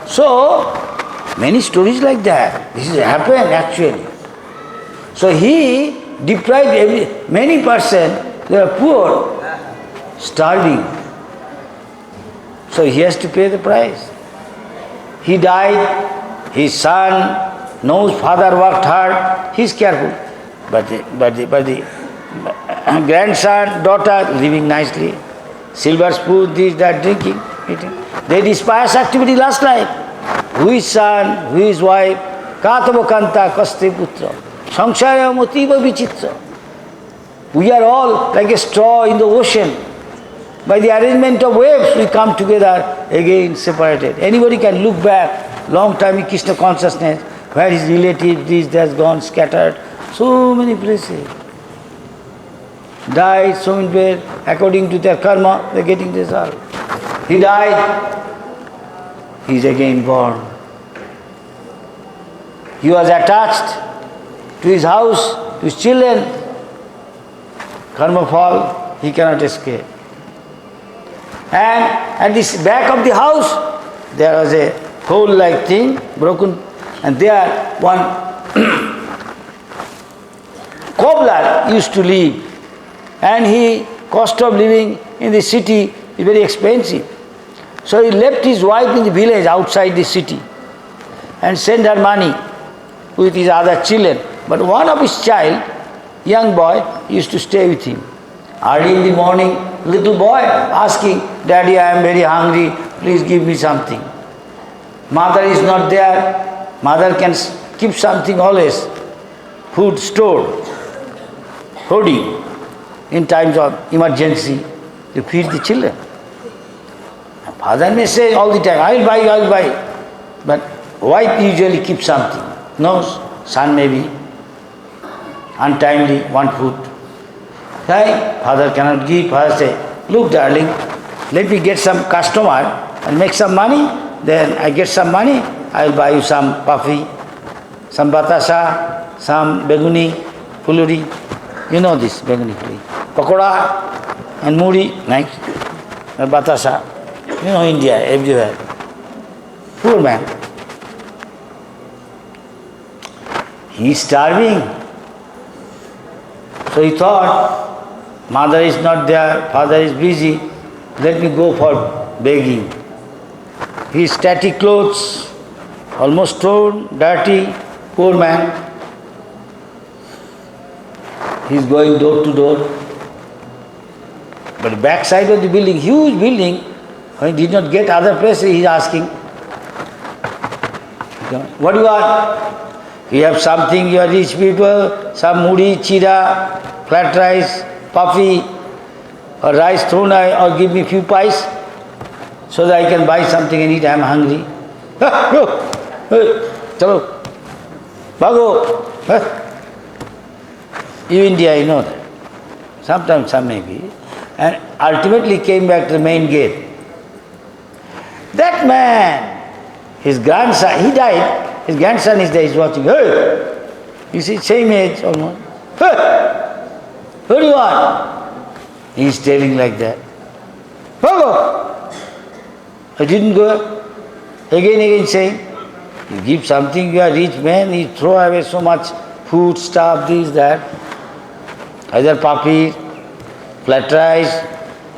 S1: So, many stories like that. This has happened actually. So he deprived many persons, they are poor, starving. So he has to pay the price. He died, his son knows father worked hard, he is careful. But the grandson, daughter living nicely, silver spoon, this, that, drinking, eating. They despise activity last life. Who is son, who is wife, katavo kanta kaste putra, samsara motiva vichitra. We are all like a straw in the ocean. By the arrangement of waves, we come together, again separated. Anybody can look back, long time in Krishna consciousness, where his relative, this, that's gone, scattered, so many places. Died, so many ways, according to their karma, they're getting result. He died, he is again born. He was attached to his house, to his children. Karma fall, he cannot escape. And at the back of the house, there was a hole-like thing, broken, and there one cobbler used to live. And cost of living in the city is very expensive. So he left his wife in the village outside the city and sent her money with his other children. But one of his child, young boy, used to stay with him. Early in the morning, little boy asking, Daddy, I am very hungry, please give me something. Mother is not there. Mother can keep something always, food stored, hoarding, in times of emergency, to feed the children. Father may say all the time, I will buy. But wife usually keeps something. No, son may be untimely, want food. Right? Father cannot give. Father say, look darling, let me get some customer and make some money. Then I get some money, I will buy you some puffy, some batasha, some beguni, puluri. You know this Bengani curry. Pakoda and muri, like batasha. You know India, everywhere. Poor man. He is starving. So he thought, mother is not there, father is busy, let me go for begging. His tatty clothes, almost torn, dirty, poor man. He is going door to door. But the back side of the building, huge building, when he did not get other places, he is asking, what do you want? You have something, you are rich people, some muri, chira, flat rice, puffy, or rice thrown, or give me few pies, so that I can buy something and eat, I am hungry. Chalo, bago. You India, you know that. Sometimes some may be. And ultimately came back to the main gate. That man, his grandson, he died. His grandson is there, he's watching. Hey! You see, same age almost. Hey! What do you want? He's telling like that. Go! I didn't go. Again saying, you give something, you are rich man, you throw away so much food, stuff, this, that. Either papi, flat rice,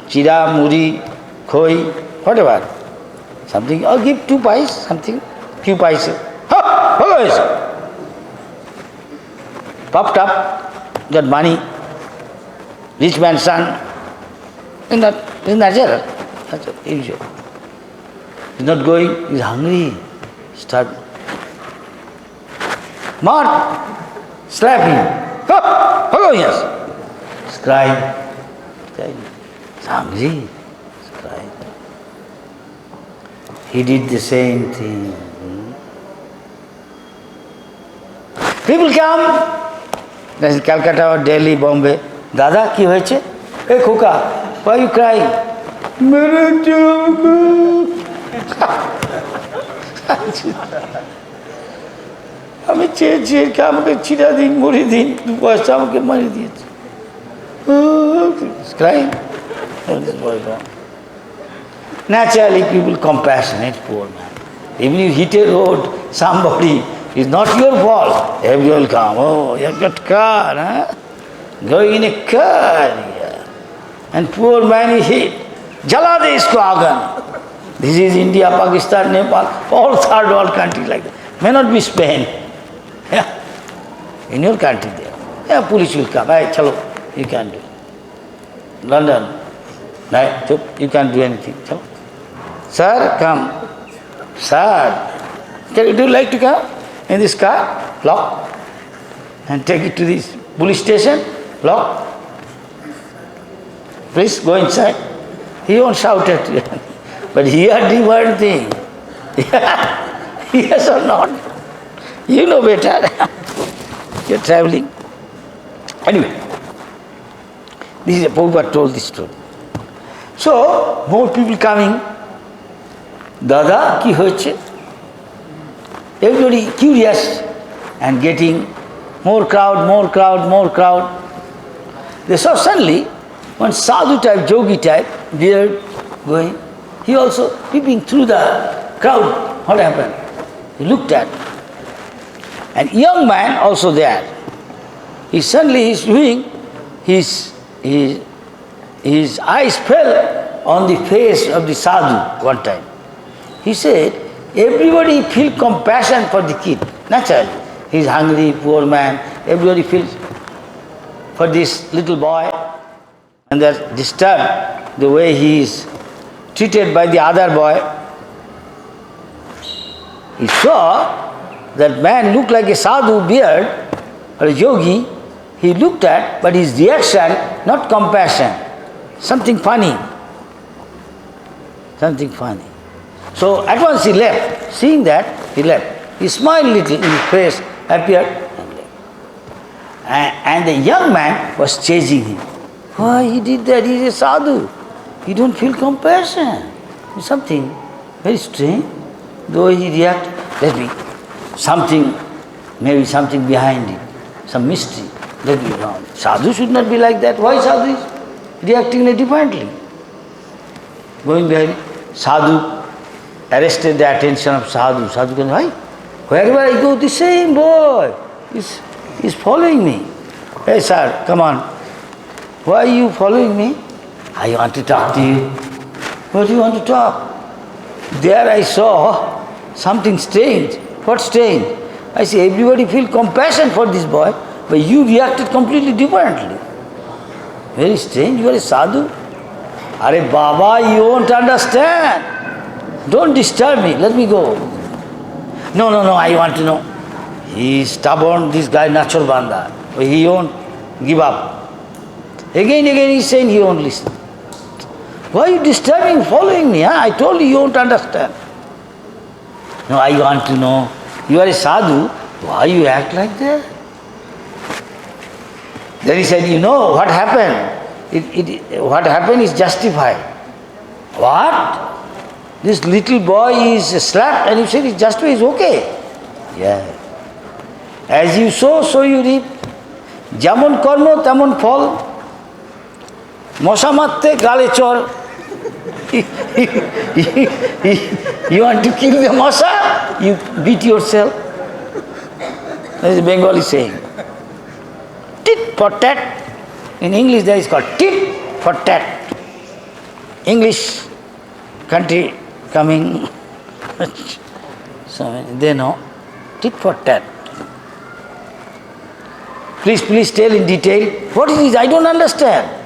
S1: chira, muri, khoi, whatever. Something, or give 2 pies, something, few pies. Popped up, got money, rich man's son. Isn't that natural? That's usual. He's not going, he's hungry. Start. Mart, slap him. Hello, yes. He's crying. He's hungry. He's crying. He did the same thing. People come, that's in Calcutta or Delhi, Bombay. Dada, ki hoyeche? Hey, Khuka, why are you crying? Mere job. আমি চেয়েছি আমাকে চিরা দিন মুড়ি দিন 2 পয়সা আমাকে মারি দিয়েছে crying. Naturally people compassionate poor man. Even if you hit a road, somebody, it's not your fault. Everyone will come, oh, you have got car, huh? Going in a car here. And poor man is hit. Jala de isko agan. This is India, Pakistan, Nepal, all third world countries like that. May not be Spain. Yeah. In your country there. Yeah, police will come. Hey, chalo, you can't do it. London, right, you can't do anything. Chalo. Sir, come. Sir, would you like to come in this car? Lock. And take it to this police station? Lock. Please go inside. He won't shout at you. But here the one thing. Yes or not? You know better. You're traveling. Anyway, this is Prabhupada told this story. So, more people coming. Dada, ki hoyeche? Everybody curious and getting more crowd, more crowd, more crowd. They saw suddenly one sadhu type, yogi type, beard going. He also peeping through the crowd. What happened? He looked at. And young man also there. He suddenly is doing, his eyes fell on the face of the sadhu one time. He said, everybody feel compassion for the kid. Naturally. He's hungry, poor man. Everybody feels for this little boy. And they're disturbed the way he is treated by the other boy. He saw that man looked like a sadhu beard or a yogi. He looked at, but his reaction, not compassion. Something funny. Something funny. So at once he left. Seeing that, he left. He smiled a little, his face appeared and left. And the young man was chasing him. Why he did that? He is a sadhu. He don't feel compassion. Something very strange. The way he reacted, let me, something, maybe something behind it, some mystery. That you know, sadhu should not be like that. Why sadhu is reacting differently? Going behind, sadhu arrested the attention of sadhu. Sadhu goes, why? Wherever I go, the same boy is following me. Hey sir, come on. Why are you following me? I want to talk to you. What do you want to talk? There I saw something strange. What strange? I see everybody feel compassion for this boy, but you reacted completely differently. Very strange, you are a sadhu. Are Baba, you won't understand. Don't disturb me, let me go. No, I want to know. He is stubborn, this guy Nachor Banda. He won't give up. Again he is saying he won't listen. Why are you disturbing, following me? Huh? I told you won't understand. No, I want to know. You are a sadhu, why you act like that? Then he said, you know what happened? What happened is justified. What? This little boy is slapped and you said it's justified, it's okay. Yeah. As you sow, so you reap. Jamon karma, tamon phal. Mosha matte, gale chor. You want to kill the mosha? You beat yourself. That is a Bengali saying. Tit for tat. In English that is called tit for tat. English country coming. So they know. Tit for tat. Please tell in detail. What is this? I don't understand.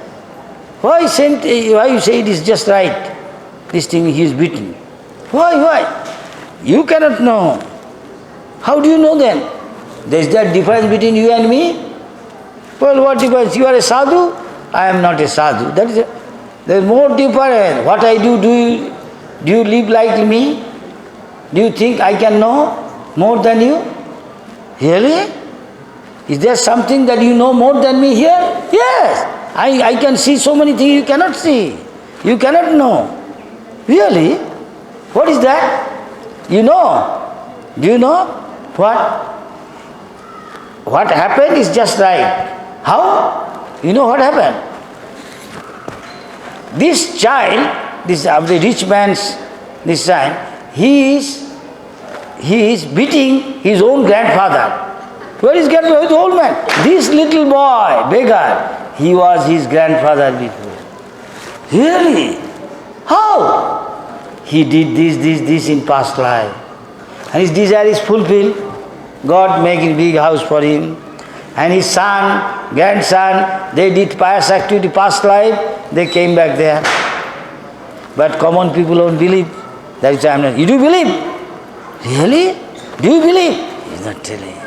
S1: Why you say it is just right? This thing he is beaten. Why? You cannot know. How do you know then? There is that difference between you and me? Well, what difference? You are a sadhu, I am not a sadhu. There is more difference. What I do you live like me? Do you think I can know more than you? Really? Is there something that you know more than me here? Yes. I can see so many things you cannot see. You cannot know. Really? What is that? You know. Do you know? What happened is just right. How? You know what happened? This child, this of the rich man's this child, he is beating his own grandfather. Where is grandfather? The old man. This little boy, beggar, he was his grandfather before. Really? How? He did this in past life. And his desire is fulfilled. God making big house for him. And his son, grandson, they did pious activity past life, they came back there. But common people don't believe. That is why I am not. You do believe? Really? Do you believe? He is not telling.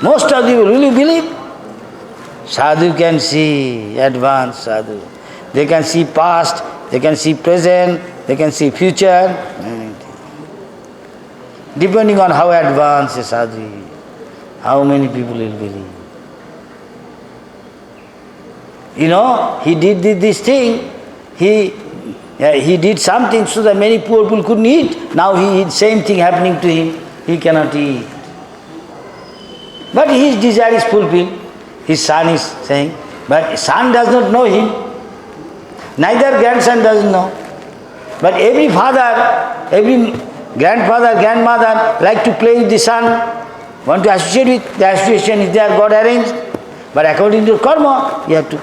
S1: Most of you really believe? Sadhu can see, advanced sadhu. They can see past, they can see present, they can see future. Depending on how advanced a sadhu is, how many people will believe. You know, he did this thing, he did something so that many poor people couldn't eat. Now same thing happening to him, he cannot eat. But his desire is fulfilled. His son is saying, but son does not know him. Neither grandson doesn't know. But every father, every grandfather, grandmother like to play with the son, want to associate with, the association is there, God arranged. But according to karma, you have to.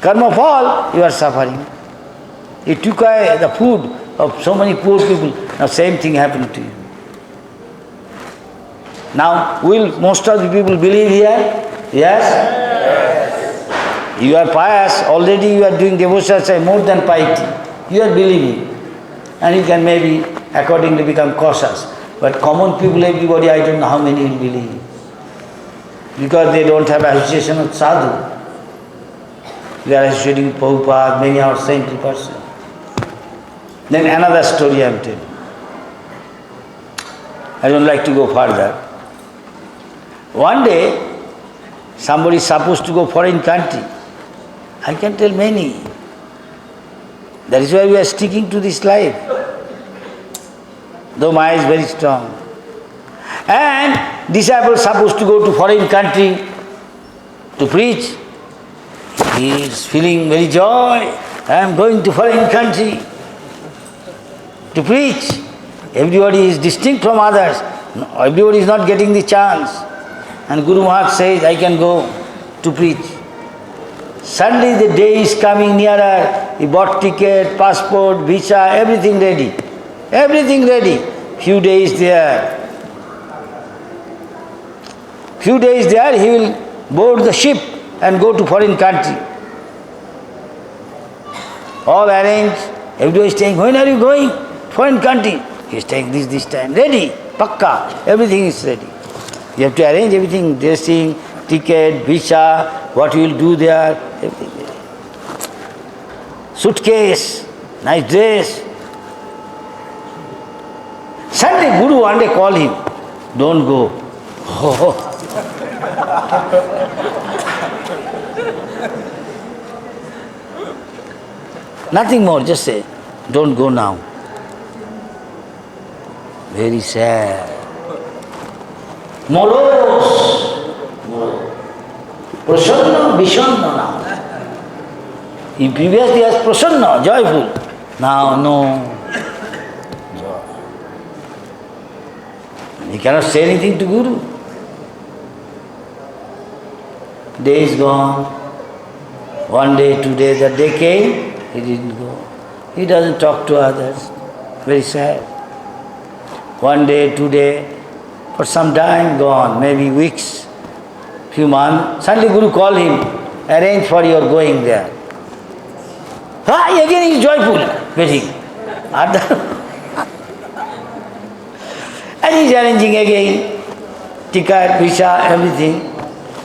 S1: Karma fall, you are suffering. You took away the food of so many poor people, now same thing happened to you. Now, will most of the people believe here? Yes? You are pious, already you are doing devotion, say more than piety. You are believing. And you can maybe accordingly become cautious. But common people, everybody, I don't know how many will believe. Because they don't have association with sadhu. They are associating Prabhupada, many are saintly persons. Then another story I am telling. I don't like to go further. One day, somebody is supposed to go foreign country. I can tell many. That is why we are sticking to this life. Though Maya is very strong. disciple supposed to go to foreign country to preach. He is feeling very joy. I am going to foreign country to preach. Everybody is distinct from others. Everybody is not getting the chance. And Guru Maharaj says, I can go to preach. Suddenly the day is coming nearer. He bought ticket, passport, visa, everything ready. Everything ready. Few days there. Few days there, he will board the ship and go to foreign country. All arranged. Everybody is saying, when are you going? Foreign country. He is taking this time. Ready. Pakka. Everything is ready. You have to arrange everything. Dressing, ticket, visa, what you will do there. Everything ready. Suitcase, nice dress. Suddenly Guru one day called him. Don't go. Oh. Nothing more, just say, don't go now. Very sad. Morose. Prasanna, Vishanna now. He previously was Prasanna, joyful. Now, no. Joy. He cannot say anything to Guru. Day is gone. One day, 2 days, that day came, he didn't go. He doesn't talk to others. Very sad. 1 day, 2 days, for some time gone, maybe weeks, few months. Suddenly Guru called him, arrange for your going there. Again he is joyful, waiting. And he is arranging again, ticket, visa, everything.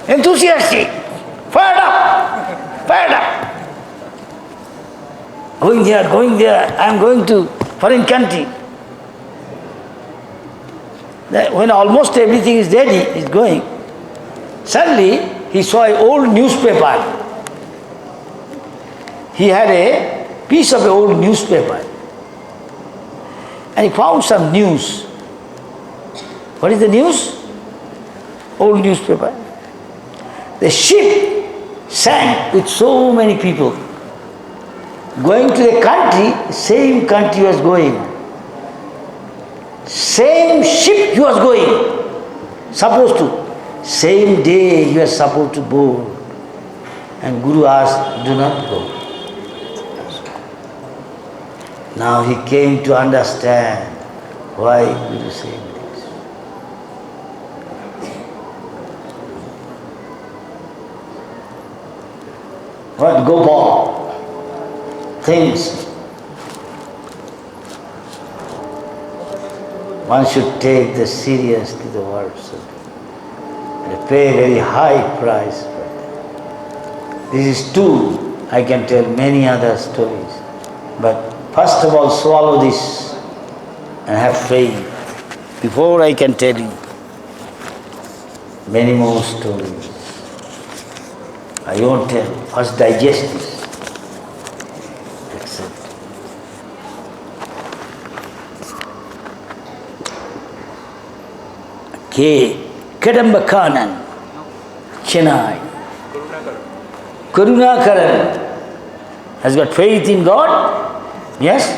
S1: Enthusiastic, fired up, fired up. Going there, I am going to foreign country. When almost everything is ready, he is going. Suddenly, he saw an old newspaper. He had a piece of an old newspaper. And he found some news. What is the news? Old newspaper. The ship sank with so many people. Going to the country, same country was going. Same ship he was going. Supposed to. Same day he was supposed to board. And Guru asked, do not go. Now he came to understand why Guru said this. What Gopal thinks, one should take this seriously, the words and pay very high price for that. This is true. I can tell many other stories. But first of all, swallow this and have faith before I can tell you many more stories. I won't tell. First digest this. Accept. Kadambakanan, Chennai. Karunakaran has got faith in God, yes,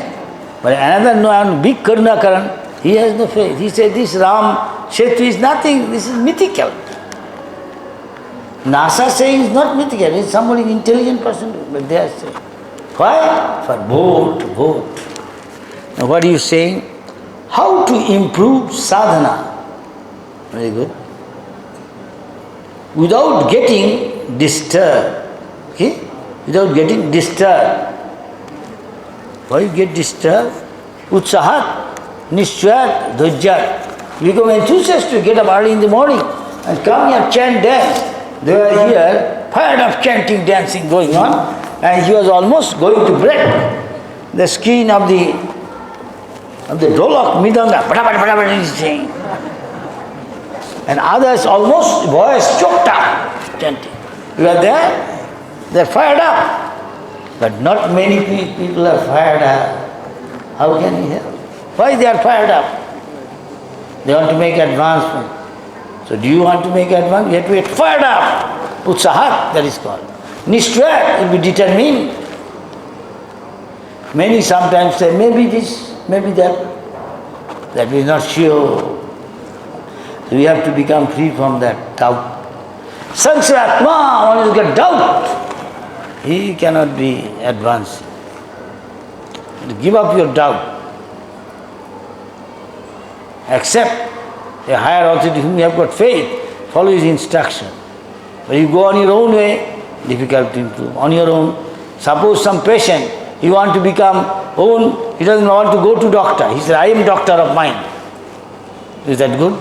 S1: but another big Karunakaran, he has no faith. He said this Ram Setu is nothing, this is mythical. NASA saying it's not mythical, it's somebody intelligent person, but they are saying. Why? For boat. Now what are you saying? How to improve sadhana? Very good. Without getting disturbed. Okay? Without getting disturbed. Why you get disturbed? Utsahat, Nishwat, Dhujjat. Become enthusiastic to get up early in the morning and come here, chant, dance. They were here, fired up chanting, dancing going on, and he was almost going to break the skin of the dolak, midanga, bada he is saying. And others almost voice choked up chanting. You are there, they are fired up. But not many people are fired up. How can we help? Why they are fired up? They want to make advancement. So do you want to make advance? You have to get fired up. Utsahat, that is called. Nishtva will be determined. Many sometimes say, maybe this, maybe that. That we are not sure. So we have to become free from that doubt. Sansaratma, one has got doubt. He cannot be advanced. Give up your doubt. Accept a higher authority whom you have got faith. Follow his instruction. But you go on your own way, difficult to improve. On your own. Suppose some patient, he want to become own, he doesn't want to go to doctor. He said, I am doctor of mind. Is that good?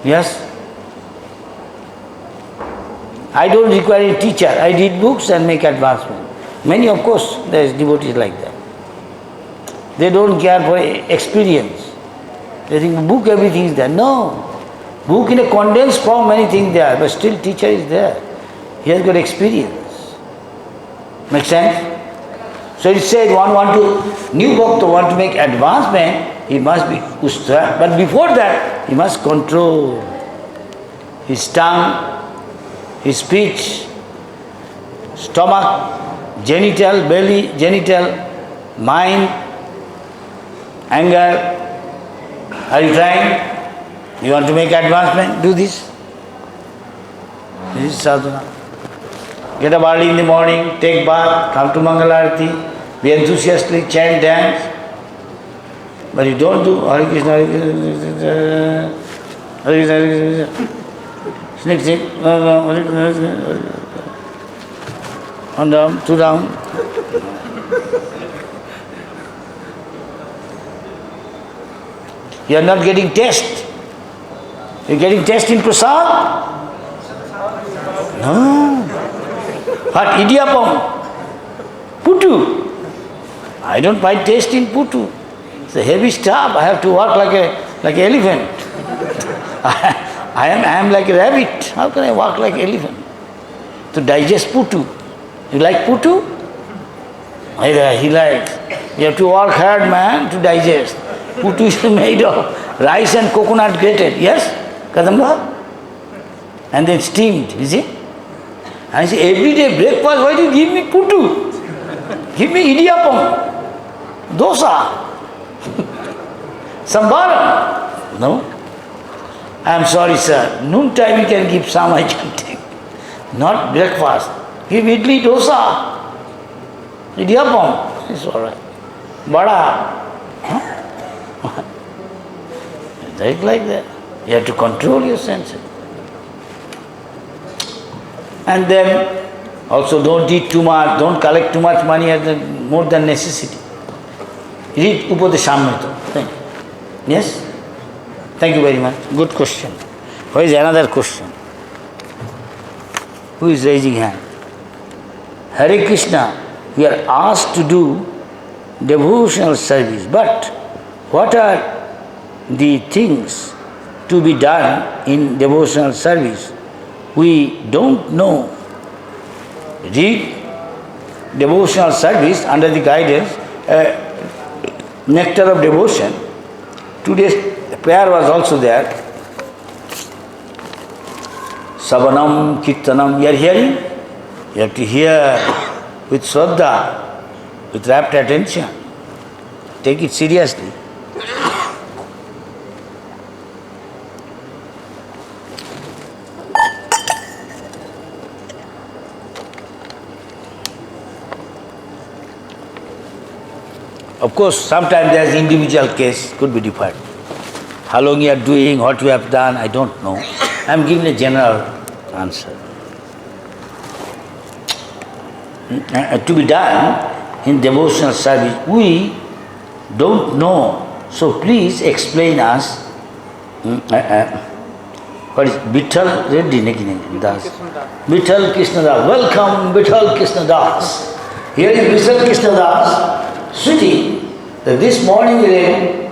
S1: Yes? I don't require a teacher. I read books and make advancement. Many, of course, there is devotees like that. They don't care for experience. They think book everything is there. No. Book in a condensed form, many things there, but still teacher is there. He has got experience. Make sense? So it said new bhakta want to make advancement, he must be ustra. But before that, he must control his tongue, his speech, stomach, genital, belly, genital, mind, anger. Are you trying? You want to make advancement? Do this. This is sadhana. Get up early in the morning, take bath, come to Mangalarati, be enthusiastically, chant, dance. But you don't do Hare Krishna, Hare Krishna, Hare Krishna, Hare Krishna. Snake, Hare Krishna. One down, two down. You are not getting taste. You are getting taste in prasad? No. What? Idiyappam? Putu. I don't find taste in putu. It's a heavy stuff. I have to walk like an elephant. I am like a rabbit. How can I walk like an elephant? To digest putu. You like putu? He likes. You have to work hard, man, to digest. Putu is made of rice and coconut grated. Yes? Kadamba? And then steamed, is it? I say, every day breakfast, why do you give me putu? Give me idiyappam, dosa, sambaram. No? I am sorry, sir. Noon time you can give some, I can take. Not breakfast. Give idli, dosa, idiyappam. It's all right. Vada. Huh? Like that. You have to control your senses. And then also don't eat too much, don't collect too much money more than necessity. Read Upadeshamrita. Thank you. Yes? Thank you very much. Good question. Where is another question? Who is raising hand? Hare Krishna, we are asked to do devotional service, but what are the things to be done in devotional service? We don't know. Read devotional service under the guidance, Nectar of Devotion. Today's prayer was also there. Savanam, Kirtanam, you are hearing? You have to hear with Shraddha, with rapt attention. Take it seriously. Of course, sometimes there is individual case, could be different. How long you are doing, what you have done, I don't know. I am giving a general answer. To be done in devotional service, we don't know. So please explain us. What is Vitthal Reddy? Das. Vitthal Krishna Das. Welcome, Vitthal Krishna Das. Here is Vitthal Krishna Das. Sitting, this morning we read,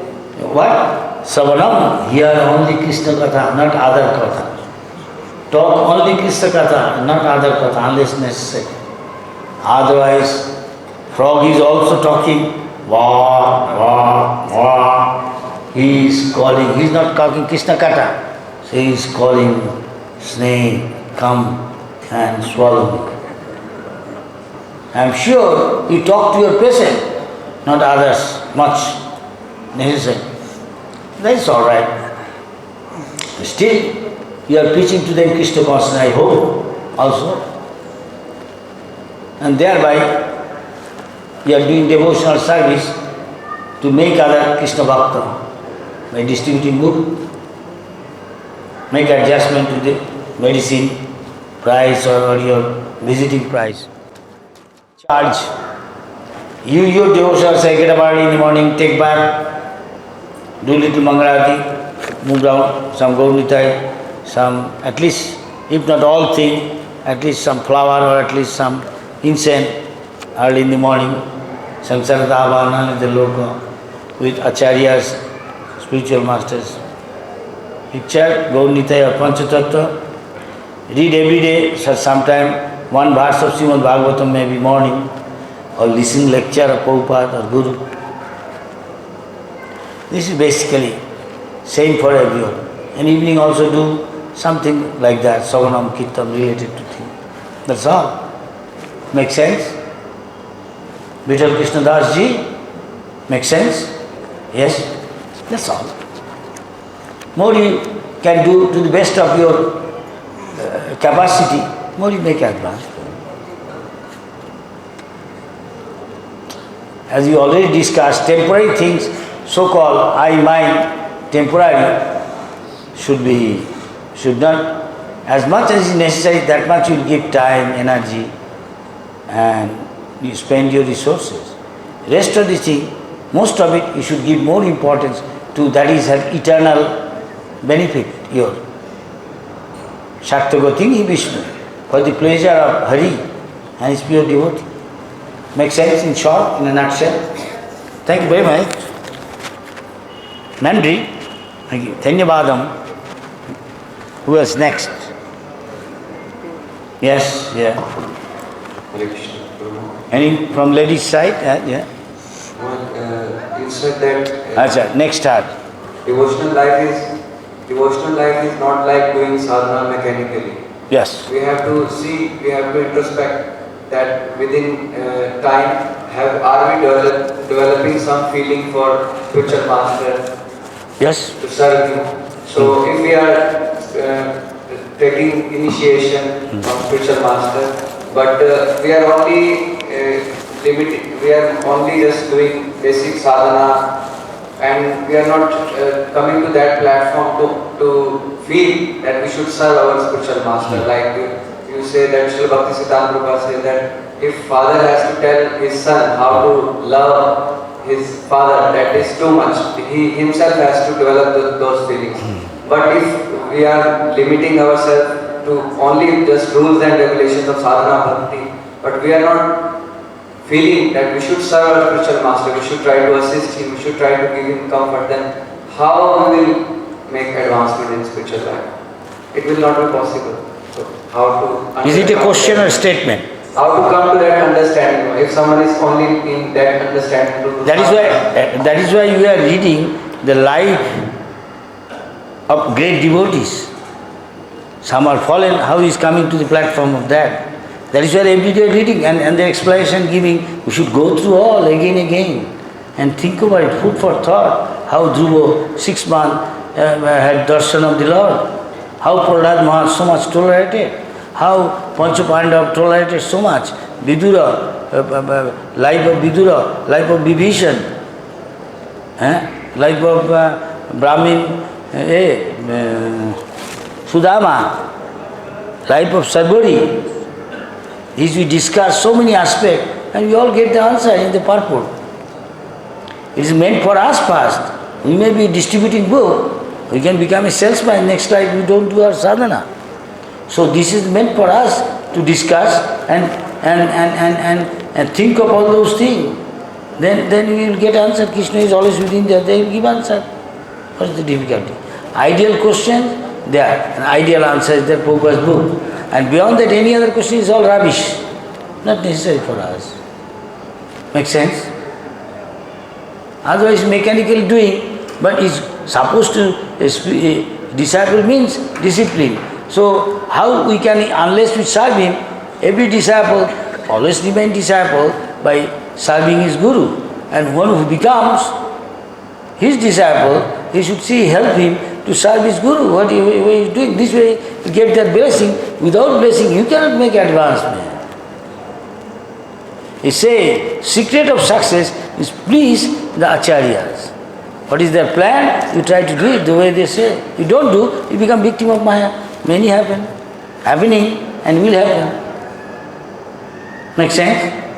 S1: what? Savanam, here only Krishna Katha, not other Katha. Talk only Krishna Katha, not other Katha, unless necessary. Otherwise, frog is also talking, wah, wah, wah. He is calling, he is not talking Krishna Katha. So he is calling, snake, come and swallow me. I am sure you talk to your patient, not others, much necessary. That is all right. Still, you are preaching to them Krishna consciousness, I hope, also. And thereby, you are doing devotional service to make other Krishna Bhakta by distributing book. Make adjustment to the medicine price or your visiting price. Charge. You, your devotional say, get up early in the morning, take bath, do little Mangalarati, move down, some Gaurnitai, some, at least, if not all thing, at least some flower or at least some incense early in the morning, Samsarata Abhana, the logo, with acharyas, spiritual masters. Picture, Gaurnitai or Panchatattva, read every day, sometime one verse of Srimad Bhagavatam, maybe morning, or listen lecture of Prabhupada or Guru. This is basically same for everyone. And evening also do something like that, Savanam Kirtan related to things. That's all. Make sense? Vittal Krishna Das ji? Make sense? Yes? That's all. More you can do to the best of your capacity, more you make advance. As we already discussed, temporary things, so-called I, mind, temporary, should not, as much as is necessary, that much you will give time, energy, and you spend your resources. Rest of the thing, most of it, you should give more importance to, that is have eternal benefit, your Shaktagati Vishnu, for the pleasure of Hari and his pure devotee. Make sense in short, in a nutshell? Thank you very much. Nandri, thank you. Dhanyavadam. Who is next? Yes, yeah. Any from ladies' side? Yeah.
S6: You said that
S1: next start.
S6: devotional life is not like doing sadhana mechanically.
S1: Yes.
S6: We have to see, we have to introspect that within time, are we developing some feeling for spiritual master?
S1: Yes.
S6: To serve him. So if we are taking initiation from spiritual master, but we are only limited, we are only just doing basic sadhana, and we are not coming to that platform to feel that we should serve our spiritual master. Like you say that Srila Bhakti Siddhanta Prabhupada says that if father has to tell his son how to love his father, that is too much. He himself has to develop those feelings. But if we are limiting ourselves to only just rules and regulations of sadhana bhakti, but we are not feeling that we should serve our spiritual master, we should try to assist him, we should try to give him comfort, then how we will make advancement in spiritual life? It will not be possible. So how to...
S1: Is it a question or a statement?
S6: How to come to that understanding? If someone is only in that understanding...
S1: That is why you are reading the life of great devotees. Some are fallen, how he is coming to the platform of that? That is why every day reading and the explanation giving, we should go through all again and think about it, food for thought. How Dhruva, 6 months, had darshan of the Lord. How Prahlad Maharaj so much tolerated. How Pancha Pandav tolerated so much. Vidura, life of Vidura, life of Vibhishan, life of Brahmin, Sudama, life of Sarvari. These we discuss so many aspects and we all get the answer in the purport. It is meant for us first. We may be distributing book, we can become a salesman, next life we don't do our sadhana. So this is meant for us to discuss and think of all those things. Then we will get answer. Krishna is always within there, they will give answer. What is the difficulty? Ideal question, there. An ideal answer is there, Prabhupada's book. And beyond that, any other question is all rubbish. Not necessary for us. Make sense? Otherwise, mechanical doing, but is supposed to Disciple means discipline. So how we can, unless we serve him, every disciple always remain disciple by serving his guru. And one who becomes his disciple, he should see, help him to serve his guru. What he is doing, this way he get that blessing. Without blessing, you cannot make advancement. He said, secret of success is please the acharyas. What is their plan? You try to do it the way they say. You don't do, you become victim of Maya. Many happen, happening and will happen. Make sense?